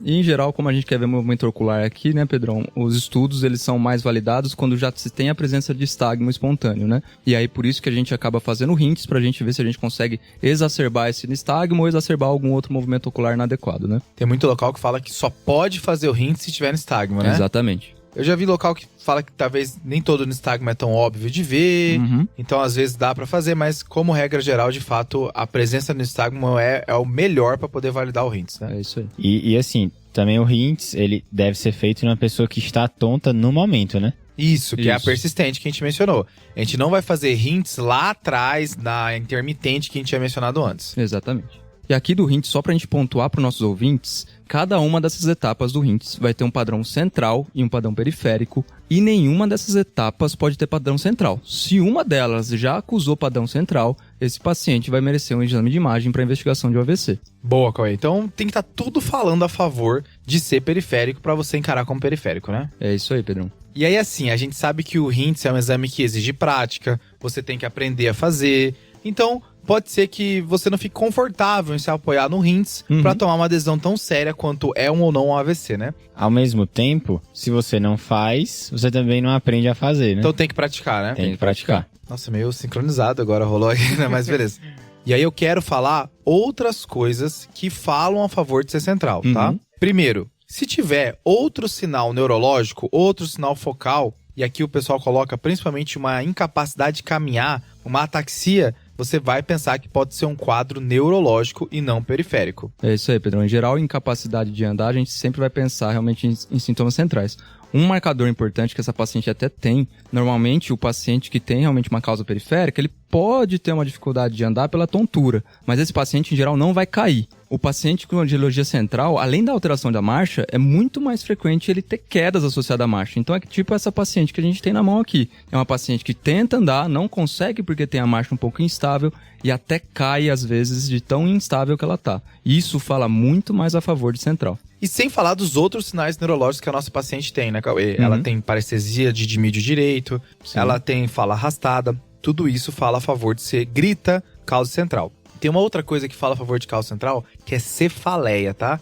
C: E em geral, como a gente quer ver movimento ocular aqui, né, Pedrão? Os estudos, eles são mais validados quando já se tem a presença de estagmo espontâneo, né? E aí, por isso que a gente acaba fazendo Hintz, pra gente ver se a gente consegue exacerbar esse nistagmo ou exacerbar algum outro movimento ocular inadequado, né?
B: Tem muito local que fala que só pode fazer o Hintz se tiver nistagmo, né?
C: Exatamente.
B: Eu já vi local que fala que talvez nem todo nistagmo é tão óbvio de ver, então às vezes dá pra fazer, mas como regra geral, de fato, a presença do nistagmo é o melhor pra poder validar o Hintz, né?
C: É isso aí.
A: E assim, também o Hintz, ele deve ser feito numa pessoa que está tonta no momento, né?
B: Isso, que é a persistente que a gente mencionou. A gente não vai fazer Hintz lá atrás, na intermitente que a gente tinha mencionado antes.
C: Exatamente. E aqui do Hintz, só pra gente pontuar para os nossos ouvintes, cada uma dessas etapas do Hintz vai ter um padrão central e um padrão periférico, e nenhuma dessas etapas pode ter padrão central. Se uma delas já acusou padrão central, esse paciente vai merecer um exame de imagem para investigação de um AVC.
B: Boa, Cauê. Então tem que estar tudo falando a favor de ser periférico para você encarar como periférico, né?
C: É isso aí, Pedrão.
B: E aí, assim, a gente sabe que o Hintz é um exame que exige prática, você tem que aprender a fazer. Então, pode ser que você não fique confortável em se apoiar no Hintz pra tomar uma decisão tão séria quanto é um ou não um AVC, né?
A: Ao mesmo tempo, se você não faz, você também não aprende a fazer, né?
B: Então tem que praticar, né?
A: Tem que praticar.
B: Nossa, meio sincronizado agora rolou aqui, né? Mas beleza. E aí eu quero falar outras coisas que falam a favor de ser central, tá? Primeiro, se tiver outro sinal neurológico, outro sinal focal, e aqui o pessoal coloca principalmente uma incapacidade de caminhar, uma ataxia, você vai pensar que pode ser um quadro neurológico e não periférico.
C: É isso aí, Pedrão. Em geral, incapacidade de andar, a gente sempre vai pensar realmente em sintomas centrais. Um marcador importante que essa paciente até tem, normalmente o paciente que tem realmente uma causa periférica, ele pode ter uma dificuldade de andar pela tontura, mas esse paciente em geral não vai cair. O paciente com angiologia central, além da alteração da marcha, é muito mais frequente ele ter quedas associadas à marcha. Então é tipo essa paciente que a gente tem na mão aqui. É uma paciente que tenta andar, não consegue porque tem a marcha um pouco instável e até cai às vezes de tão instável que ela tá. Isso fala muito mais a favor de central.
B: E sem falar dos outros sinais neurológicos que a nossa paciente tem, né, Cauê? Ela tem parestesia de mídio direito, ela tem fala arrastada. Tudo isso fala a favor de ser grita, causa central. Tem uma outra coisa que fala a favor de causa central, que é cefaleia, tá?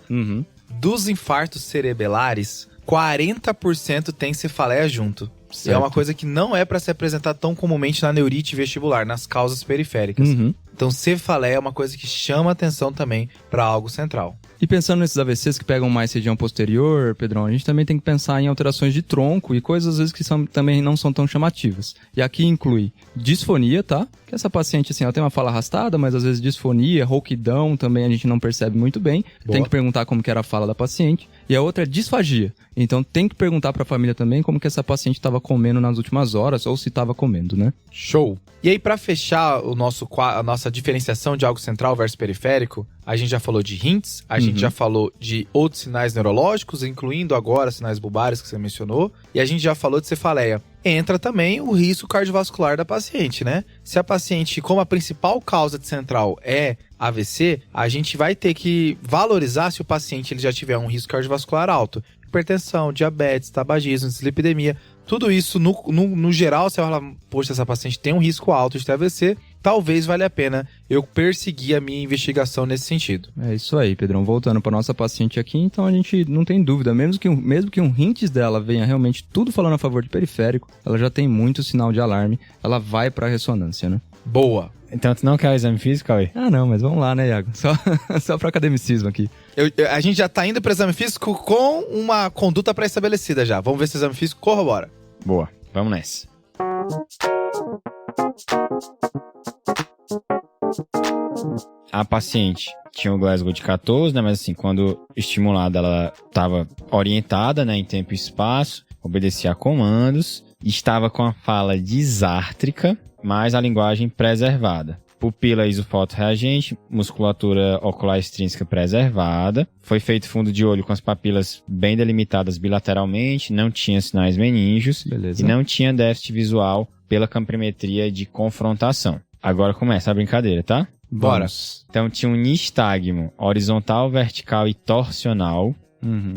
B: Dos infartos cerebelares, 40% tem cefaleia junto. Certo. É uma coisa que não é para se apresentar tão comumente na neurite vestibular, nas causas periféricas. Então, cefaleia é uma coisa que chama atenção também para algo central.
C: E pensando nesses AVCs que pegam mais região posterior, Pedrão, a gente também tem que pensar em alterações de tronco e coisas às vezes que também não são tão chamativas. E aqui inclui disfonia, tá? Que essa paciente, assim, ela tem uma fala arrastada, mas às vezes disfonia, rouquidão também a gente não percebe muito bem. Boa. Tem que perguntar como que era a fala da paciente. E a outra é disfagia. Então tem que perguntar para a família também como que essa paciente estava comendo nas últimas horas ou se estava comendo, né?
B: Show! E aí, para fechar a nossa diferenciação de algo central versus periférico, a gente já falou de hints, a gente já falou de outros sinais neurológicos, incluindo agora sinais bulbares que você mencionou, e a gente já falou de cefaleia. Entra também o risco cardiovascular da paciente, né? Se a paciente, como a principal causa de central é AVC, a gente vai ter que valorizar se o paciente ele já tiver um risco cardiovascular alto. Hipertensão, diabetes, tabagismo, dislipidemia, tudo isso no geral, se ela, poxa, essa paciente tem um risco alto de ter AVC, talvez valha a pena eu perseguir a minha investigação nesse sentido.
C: É isso aí, Pedrão. Voltando para nossa paciente aqui, então a gente não tem dúvida, mesmo que um hints dela venha realmente tudo falando a favor de periférico, ela já tem muito sinal de alarme, ela vai para a ressonância, né?
B: Boa.
A: Então tu não quer o exame físico, Cauê?
C: Ah, não, mas vamos lá, né, Iago? Só para academicismo aqui.
B: A gente já tá indo para exame físico com uma conduta pré-estabelecida já. Vamos ver se o exame físico corrobora.
A: Boa, vamos nessa. A paciente tinha o Glasgow de 14, né? Mas assim, quando estimulada, ela estava orientada, né, em tempo e espaço, obedecia a comandos, estava com a fala disártrica, mas a linguagem preservada. Pupila isofotorreagente, musculatura ocular extrínseca preservada. Foi feito fundo de olho com as papilas bem delimitadas bilateralmente, não tinha sinais meníngeos.
C: Beleza.
A: E não tinha déficit visual pela campimetria de confrontação. Agora começa a brincadeira, tá?
B: Bora.
A: Então tinha um nistagmo horizontal, vertical e torsional,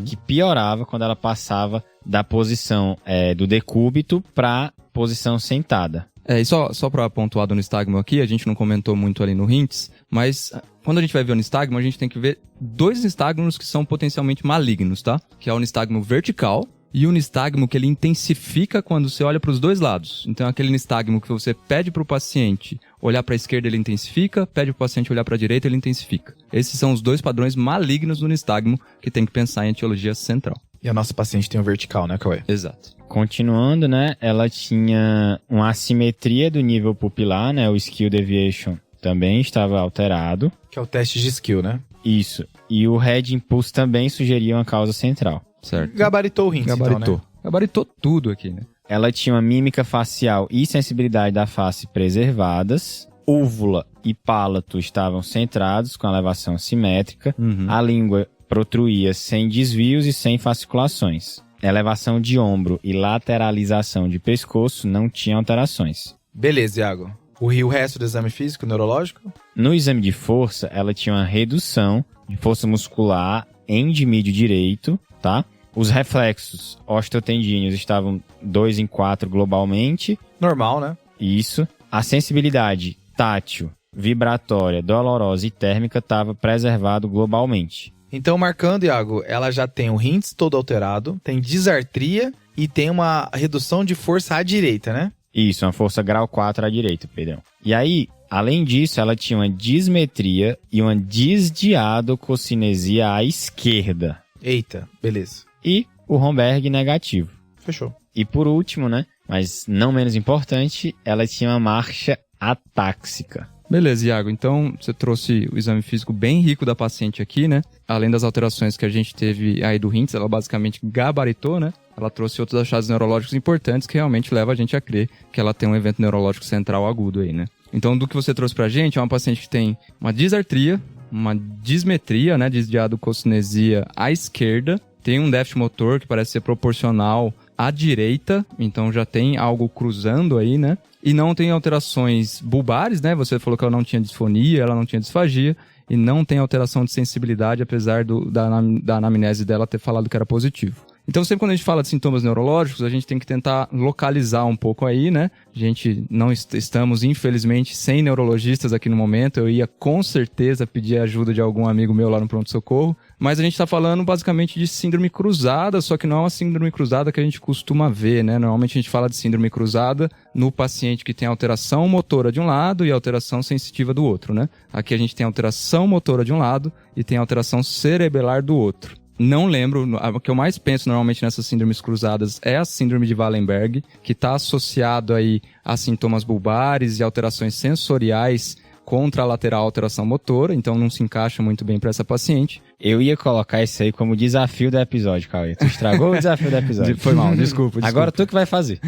A: que piorava quando ela passava da posição do decúbito para posição sentada.
C: E só para pontuar do nistagmo aqui, a gente não comentou muito ali no hints, mas quando a gente vai ver o nistagmo, a gente tem que ver dois nistagmos que são potencialmente malignos, tá? Que é o nistagmo vertical e o nistagmo que ele intensifica quando você olha para os dois lados. Então, aquele nistagmo que você pede para o paciente olhar para a esquerda, ele intensifica, pede para o paciente olhar para a direita, ele intensifica. Esses são os dois padrões malignos do nistagmo que tem que pensar em etiologia central.
B: E a nossa paciente tem o vertical, né, Cauê?
C: Exato.
A: Continuando, né, ela tinha uma assimetria do nível pupilar, né, o skill deviation também estava alterado.
B: Que é o teste de skill, né?
A: Isso. E o head impulse também sugeria uma causa central.
C: Certo.
B: Gabaritou o hints, então, né?
C: Gabaritou tudo aqui, né?
A: Ela tinha uma mímica facial e sensibilidade da face preservadas. Úvula e palato estavam centrados com elevação simétrica. A língua protruía sem desvios e sem fasciculações. Elevação de ombro e lateralização de pescoço não tinha alterações.
B: Beleza, Iago. O resto do exame físico, neurológico?
A: No exame de força, ela tinha uma redução de força muscular endimídio direito, tá? Os reflexos osteotendíneos estavam 2 em 4 globalmente.
B: Normal, né?
A: Isso. A sensibilidade tátil, vibratória, dolorosa e térmica estava preservado globalmente.
B: Então, marcando, Iago, ela já tem o hints todo alterado, tem disartria e tem uma redução de força à direita, né?
A: Isso, uma força grau 4 à direita, Pedrão. E aí, além disso, ela tinha uma dismetria e uma disdiadococinesia à esquerda.
B: Eita, beleza.
A: E o Romberg negativo.
B: Fechou.
A: E por último, né, mas não menos importante, ela tinha uma marcha atáxica.
C: Beleza, Iago. Então, você trouxe o exame físico bem rico da paciente aqui, né? Além das alterações que a gente teve aí do hints, ela basicamente gabaritou, né? Ela trouxe outros achados neurológicos importantes que realmente levam a gente a crer que ela tem um evento neurológico central agudo aí, né? Então, do que você trouxe pra gente, é uma paciente que tem uma disartria, uma dismetria, né? Disdiadococinesia à esquerda, tem um déficit motor que parece ser proporcional à direita, então já tem algo cruzando aí, né? E não tem alterações bulbares, né? Você falou que ela não tinha disfonia, ela não tinha disfagia, e não tem alteração de sensibilidade, apesar da anamnese dela ter falado que era positivo. Então, sempre quando a gente fala de sintomas neurológicos, a gente tem que tentar localizar um pouco aí, né? A gente não estamos, infelizmente, sem neurologistas aqui no momento. Eu ia com certeza pedir a ajuda de algum amigo meu lá no pronto-socorro. Mas a gente está falando basicamente de síndrome cruzada, só que não é uma síndrome cruzada que a gente costuma ver, né? Normalmente a gente fala de síndrome cruzada no paciente que tem alteração motora de um lado e alteração sensitiva do outro, né? Aqui a gente tem alteração motora de um lado e tem alteração cerebelar do outro. Não lembro, o que eu mais penso normalmente nessas síndromes cruzadas é a síndrome de Wallenberg, que está associado aí a sintomas bulbares e alterações sensoriais contralateral alteração motora, então não se encaixa muito bem para essa paciente.
A: Eu ia colocar isso aí como desafio do episódio, Cauê. Tu estragou o desafio do episódio.
C: Foi mal, desculpa.
A: Agora tu que vai fazer.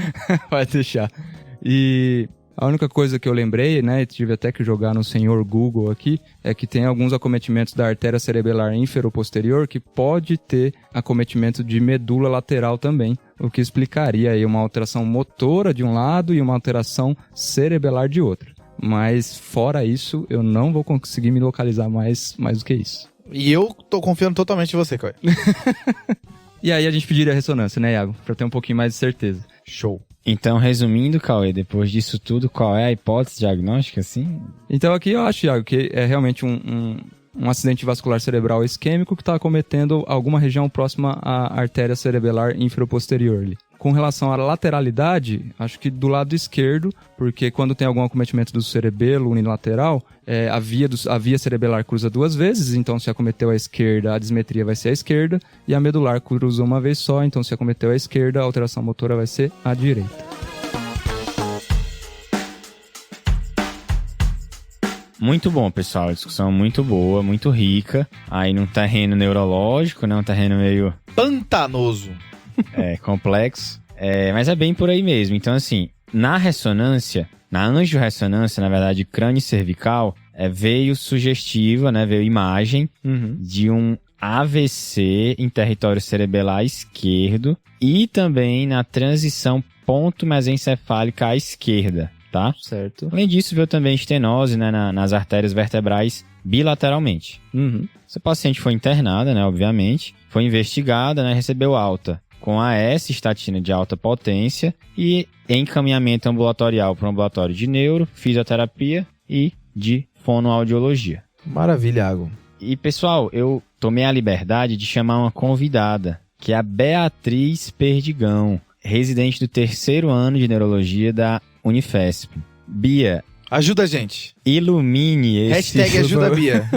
C: Vai deixar. E A única coisa que eu lembrei, né, e tive até que jogar no senhor Google aqui, é que tem alguns acometimentos da artéria cerebelar inferoposterior que pode ter acometimento de medula lateral também, o que explicaria aí uma alteração motora de um lado e uma alteração cerebelar de outro. Mas fora isso, eu não vou conseguir me localizar mais do que isso.
B: E eu tô confiando totalmente em você, Cauê.
C: E aí a gente pediria a ressonância, né, Iago? Pra ter um pouquinho mais de certeza.
B: Show.
A: Então, resumindo, Cauê, depois disso tudo, qual é a hipótese diagnóstica, assim?
C: Então aqui eu acho, Iago, que é realmente um acidente vascular cerebral isquêmico que está acometendo alguma região próxima à artéria cerebelar inferoposterior ali. Com relação à lateralidade, acho que do lado esquerdo, porque quando tem algum acometimento do cerebelo unilateral, a via cerebelar cruza 2 vezes, então se acometeu à esquerda, a dismetria vai ser à esquerda, e a medular cruza uma vez só, então se acometeu à esquerda, a alteração motora vai ser à direita.
A: Muito bom, pessoal. Discussão muito boa, muito rica. Aí num terreno neurológico, né? Um terreno meio...
B: Pantanoso.
A: Complexo. Mas é bem por aí mesmo. Então, assim, na ressonância, na angiorressonância, na verdade, crânio cervical, veio sugestiva, né? Veio imagem de um AVC em território cerebelar esquerdo e também na transição ponto mesencefálica à esquerda, tá?
C: Certo.
A: Além disso, veio também estenose, né? Nas artérias vertebrais bilateralmente. Essa paciente foi internada, né? Obviamente. Foi investigada, né? Recebeu alta com AS, estatina de alta potência, e encaminhamento ambulatorial para o ambulatório de neuro, fisioterapia e de fonoaudiologia.
B: Maravilha, Iago.
A: E, pessoal, eu tomei a liberdade de chamar uma convidada, que é a Beatriz Perdigão, residente do 3º ano de neurologia da Unifesp. Bia,
B: ajuda a gente.
A: Ilumine esse...
B: Hashtag ajuda a Bia.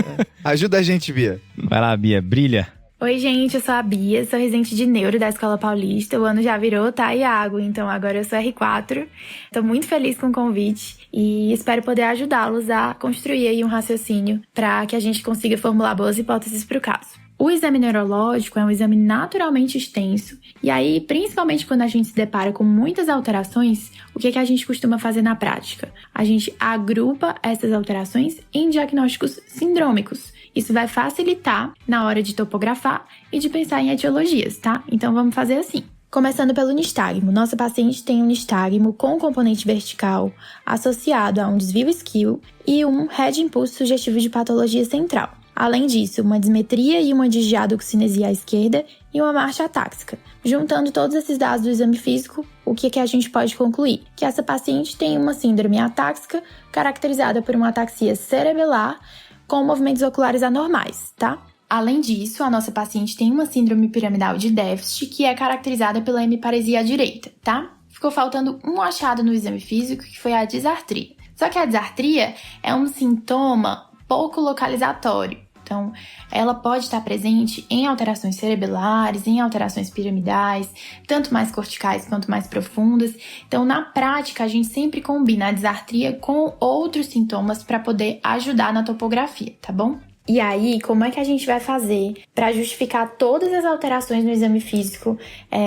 B: Ajuda a gente, Bia.
A: Vai lá, Bia, brilha.
D: Oi, gente, eu sou a Bia, sou residente de neuro da Escola Paulista. O ano já virou, tá, Iago? Então agora eu sou R4. Tô muito feliz com o convite e espero poder ajudá-los a construir aí um raciocínio para que a gente consiga formular boas hipóteses para o caso. O exame neurológico é um exame naturalmente extenso e aí, principalmente quando a gente se depara com muitas alterações, o que a gente costuma fazer na prática? A gente agrupa essas alterações em diagnósticos sindrômicos. Isso vai facilitar na hora de topografar e de pensar em etiologias, tá? Então vamos fazer assim. Começando pelo nistagmo. Nossa paciente tem um nistagmo com componente vertical associado a um desvio isquio e um head impulso sugestivo de patologia central. Além disso, uma dismetria e uma digiadoxinesia à esquerda e uma marcha atáxica. Juntando todos esses dados do exame físico, o que a gente pode concluir? Que essa paciente tem uma síndrome atáxica caracterizada por uma ataxia cerebelar com movimentos oculares anormais, tá? Além disso, a nossa paciente tem uma síndrome piramidal de déficit que é caracterizada pela hemiparesia à direita, tá? Ficou faltando um achado no exame físico, que foi a disartria. Só que a disartria é um sintoma pouco localizatório. Então, ela pode estar presente em alterações cerebelares, em alterações piramidais, tanto mais corticais quanto mais profundas. Então, na prática, a gente sempre combina a disartria com outros sintomas para poder ajudar na topografia, tá bom? E aí, como é que a gente vai fazer para justificar todas as alterações no exame físico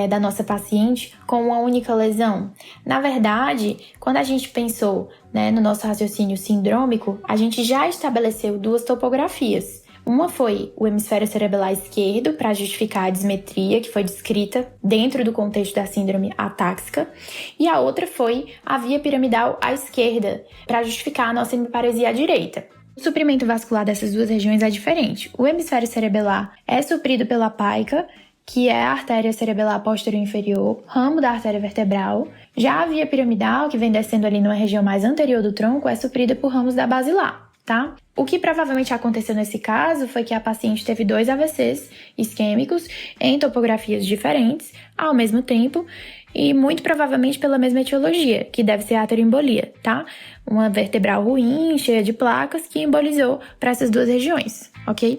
D: da nossa paciente com uma única lesão? Na verdade, quando a gente pensou, né, no nosso raciocínio sindrômico, a gente já estabeleceu 2 topografias. Uma foi o hemisfério cerebelar esquerdo, para justificar a dismetria, que foi descrita dentro do contexto da síndrome atáxica, e a outra foi a via piramidal à esquerda, para justificar a nossa hemiparesia à direita. O suprimento vascular dessas 2 regiões é diferente. O hemisfério cerebelar é suprido pela paica, que é a artéria cerebelar posterior inferior, ramo da artéria vertebral. Já a via piramidal, que vem descendo ali numa região mais anterior do tronco, é suprida por ramos da basilar, tá? O que provavelmente aconteceu nesse caso foi que a paciente teve 2 AVCs isquêmicos em topografias diferentes ao mesmo tempo e muito provavelmente pela mesma etiologia, que deve ser a ateroembolia, tá? Uma vertebral ruim, cheia de placas, que embolizou para essas 2 regiões, ok?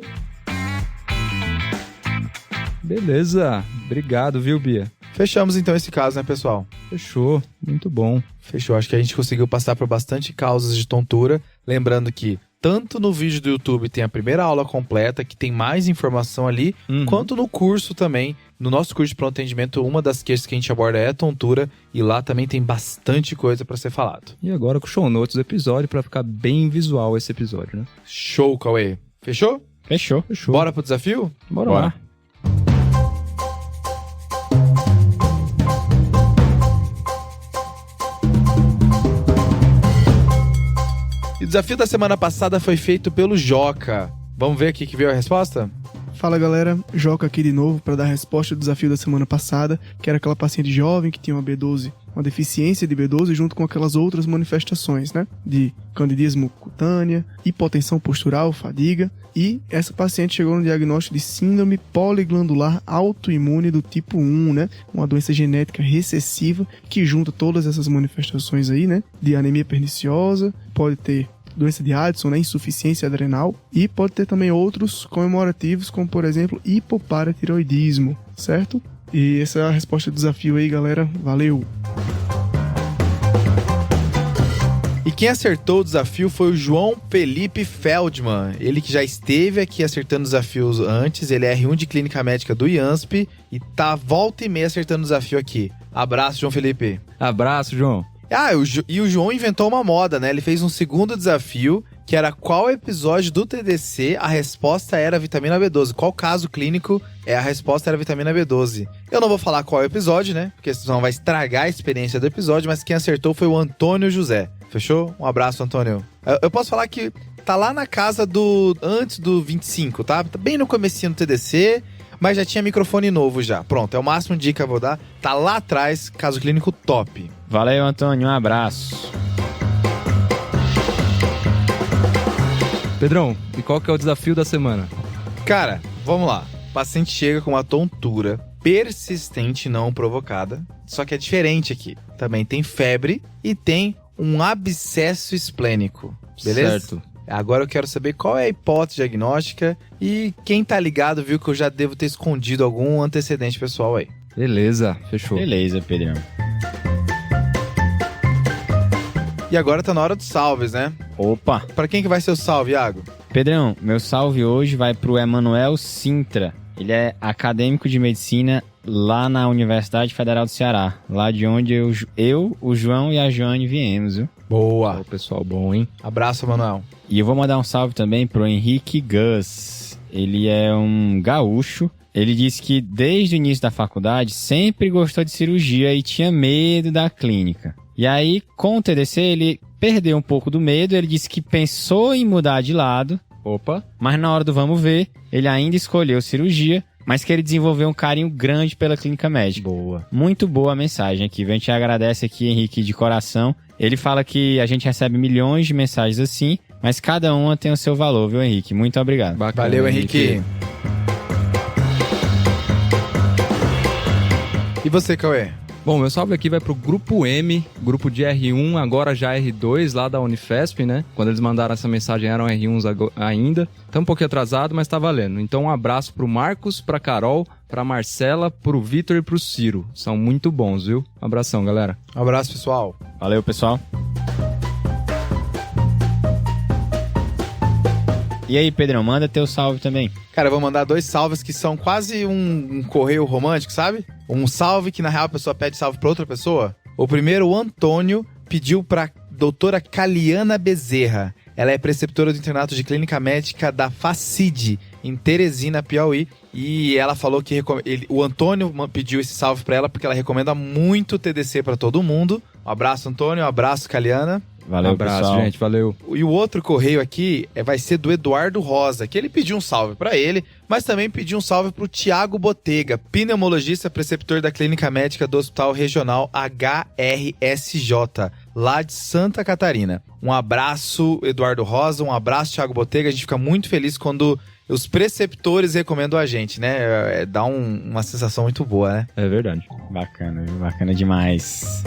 C: Beleza, obrigado, viu, Bia?
B: Fechamos então esse caso, né, pessoal?
C: Fechou, muito bom.
B: Fechou, acho que a gente conseguiu passar por bastante causas de tontura. Lembrando que tanto no vídeo do YouTube tem a primeira aula completa, que tem mais informação ali, quanto no curso também. No nosso curso de pronto atendimento, uma das queixas que a gente aborda é a tontura, e lá também tem bastante coisa pra ser falado.
C: E agora com o show notes do episódio, pra ficar bem visual esse episódio, né?
B: Show, Cauê. Fechou?
A: Fechou.
B: Bora pro desafio?
C: Bora lá.
B: E o desafio da semana passada foi feito pelo Joca. Vamos ver aqui que veio a resposta?
E: Fala galera, Joca aqui de novo para dar a resposta do desafio da semana passada, que era aquela paciente jovem que tinha uma B12, uma deficiência de B12 junto com aquelas outras manifestações, né? De candidismo cutânea, hipotensão postural, fadiga, e essa paciente chegou no diagnóstico de síndrome poliglandular autoimune do tipo 1, né? Uma doença genética recessiva que junta todas essas manifestações aí, né? De anemia perniciosa, pode ter doença de Addison, né, insuficiência adrenal, e pode ter também outros comemorativos, como por exemplo hipoparatiroidismo, certo? E essa é a resposta do desafio aí, galera. Valeu!
B: E quem acertou o desafio foi o João Felipe Feldman. Ele que já esteve aqui acertando desafios antes, ele é R1 de Clínica Médica do IANSP e tá volta e meia acertando o desafio aqui. Abraço, João Felipe.
C: Abraço, João.
B: E o João inventou uma moda, né? Ele fez um segundo desafio, que era qual episódio do TDC a resposta era vitamina B12. Qual caso clínico a resposta era vitamina B12. Eu não vou falar qual episódio, né? Porque senão vai estragar a experiência do episódio, mas quem acertou foi o Antônio José. Fechou? Um abraço, Antônio. Eu posso falar que tá lá na casa antes do 25, tá? Tá bem no comecinho do TDC, mas já tinha microfone novo já. Pronto, é o máximo de dica que eu vou dar. Tá lá atrás, caso clínico top.
A: Valeu, Antônio. Um abraço.
C: Pedrão, e qual que é o desafio da semana?
B: Cara, vamos lá. O paciente chega com uma tontura persistente não provocada, só que é diferente aqui. Também tem febre e tem um abscesso esplênico, beleza?
C: Certo.
B: Agora eu quero saber qual é a hipótese diagnóstica e quem tá ligado viu que eu já devo ter escondido algum antecedente pessoal aí.
C: Beleza, fechou.
A: Beleza, Pedrão.
B: E agora tá na hora dos salves, né?
A: Opa!
B: Pra quem que vai ser o salve, Iago?
A: Pedrão, meu salve hoje vai pro Emanuel Sintra. Ele é acadêmico de medicina lá na Universidade Federal do Ceará. Lá de onde eu, o João e a Joane viemos, viu?
B: Boa!
C: Ô, pessoal bom, hein?
B: Abraço, Emanuel.
A: E eu vou mandar um salve também pro Henrique Gus. Ele é um gaúcho. Ele disse que desde o início da faculdade sempre gostou de cirurgia e tinha medo da clínica. E aí, com o TDC, ele perdeu um pouco do medo. Ele disse que pensou em mudar de lado. Opa! Mas na hora do vamos ver, ele ainda escolheu cirurgia, mas que ele desenvolveu um carinho grande pela clínica médica.
C: Boa.
A: Muito boa a mensagem aqui. A gente agradece aqui, Henrique, de coração. Ele fala que a gente recebe milhões de mensagens assim, mas cada uma tem o seu valor, viu, Henrique? Muito obrigado.
C: Bacana,
B: Valeu, Henrique. E você, Cauê?
C: Bom, meu salve aqui vai pro Grupo M, grupo de R1, agora já R2, lá da Unifesp, né? Quando eles mandaram essa mensagem eram R1s ainda. Tá um pouquinho atrasado, mas tá valendo. Então um abraço pro Marcos, pra Carol, pra Marcela, pro Vitor e pro Ciro. São muito bons, viu? Um abração, galera.
B: Um abraço, pessoal.
A: Valeu, pessoal. E aí, Pedrão, manda teu salve também.
B: Cara, eu vou mandar 2 salves que são quase um correio romântico, sabe? Um salve que, na real, a pessoa pede salve pra outra pessoa. O primeiro, o Antônio, pediu pra doutora Caliana Bezerra. Ela é preceptora do internato de clínica médica da Facide, em Teresina, Piauí. E ela falou que o Antônio pediu esse salve pra ela porque ela recomenda muito o TDC pra todo mundo. Um abraço, Antônio. Um abraço, Caliana.
A: Valeu,
C: um abraço,
A: pessoal.
C: gente. Valeu.
B: E o outro correio aqui vai ser do Eduardo Rosa, que ele pediu um salve pra ele, mas também pediu um salve pro Tiago Botega, pneumologista preceptor da Clínica Médica do Hospital Regional HRSJ, lá de Santa Catarina. Um abraço, Eduardo Rosa, um abraço, Tiago Botega. A gente fica muito feliz quando os preceptores recomendam a gente, né? Dá uma sensação muito boa, né?
C: É verdade.
A: Bacana, viu? Bacana demais.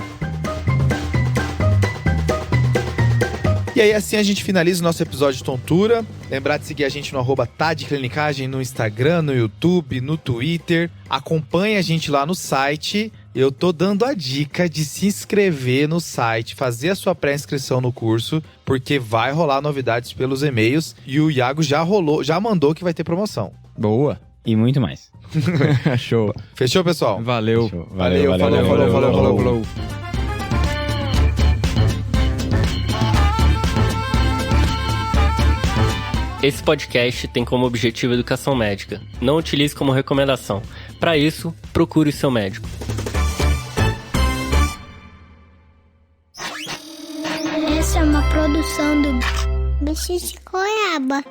B: E aí, assim a gente finaliza o nosso episódio de tontura. Lembrar de seguir a gente no @tadclinicagem no Instagram, no YouTube, no Twitter. Acompanhe a gente lá no site eu tô dando a dica de se inscrever no site, fazer a sua pré-inscrição no curso, porque vai rolar novidades pelos e-mails e o Iago já mandou que vai ter promoção.
C: Boa.
A: E muito mais.
C: Show.
B: Fechou, pessoal?
C: Valeu.
A: Fechou.
B: Valeu, falou.
F: Esse podcast tem como objetivo educação médica. Não utilize como recomendação. Para isso, procure o seu médico.
G: Essa é uma produção do Bicho de Goiaba.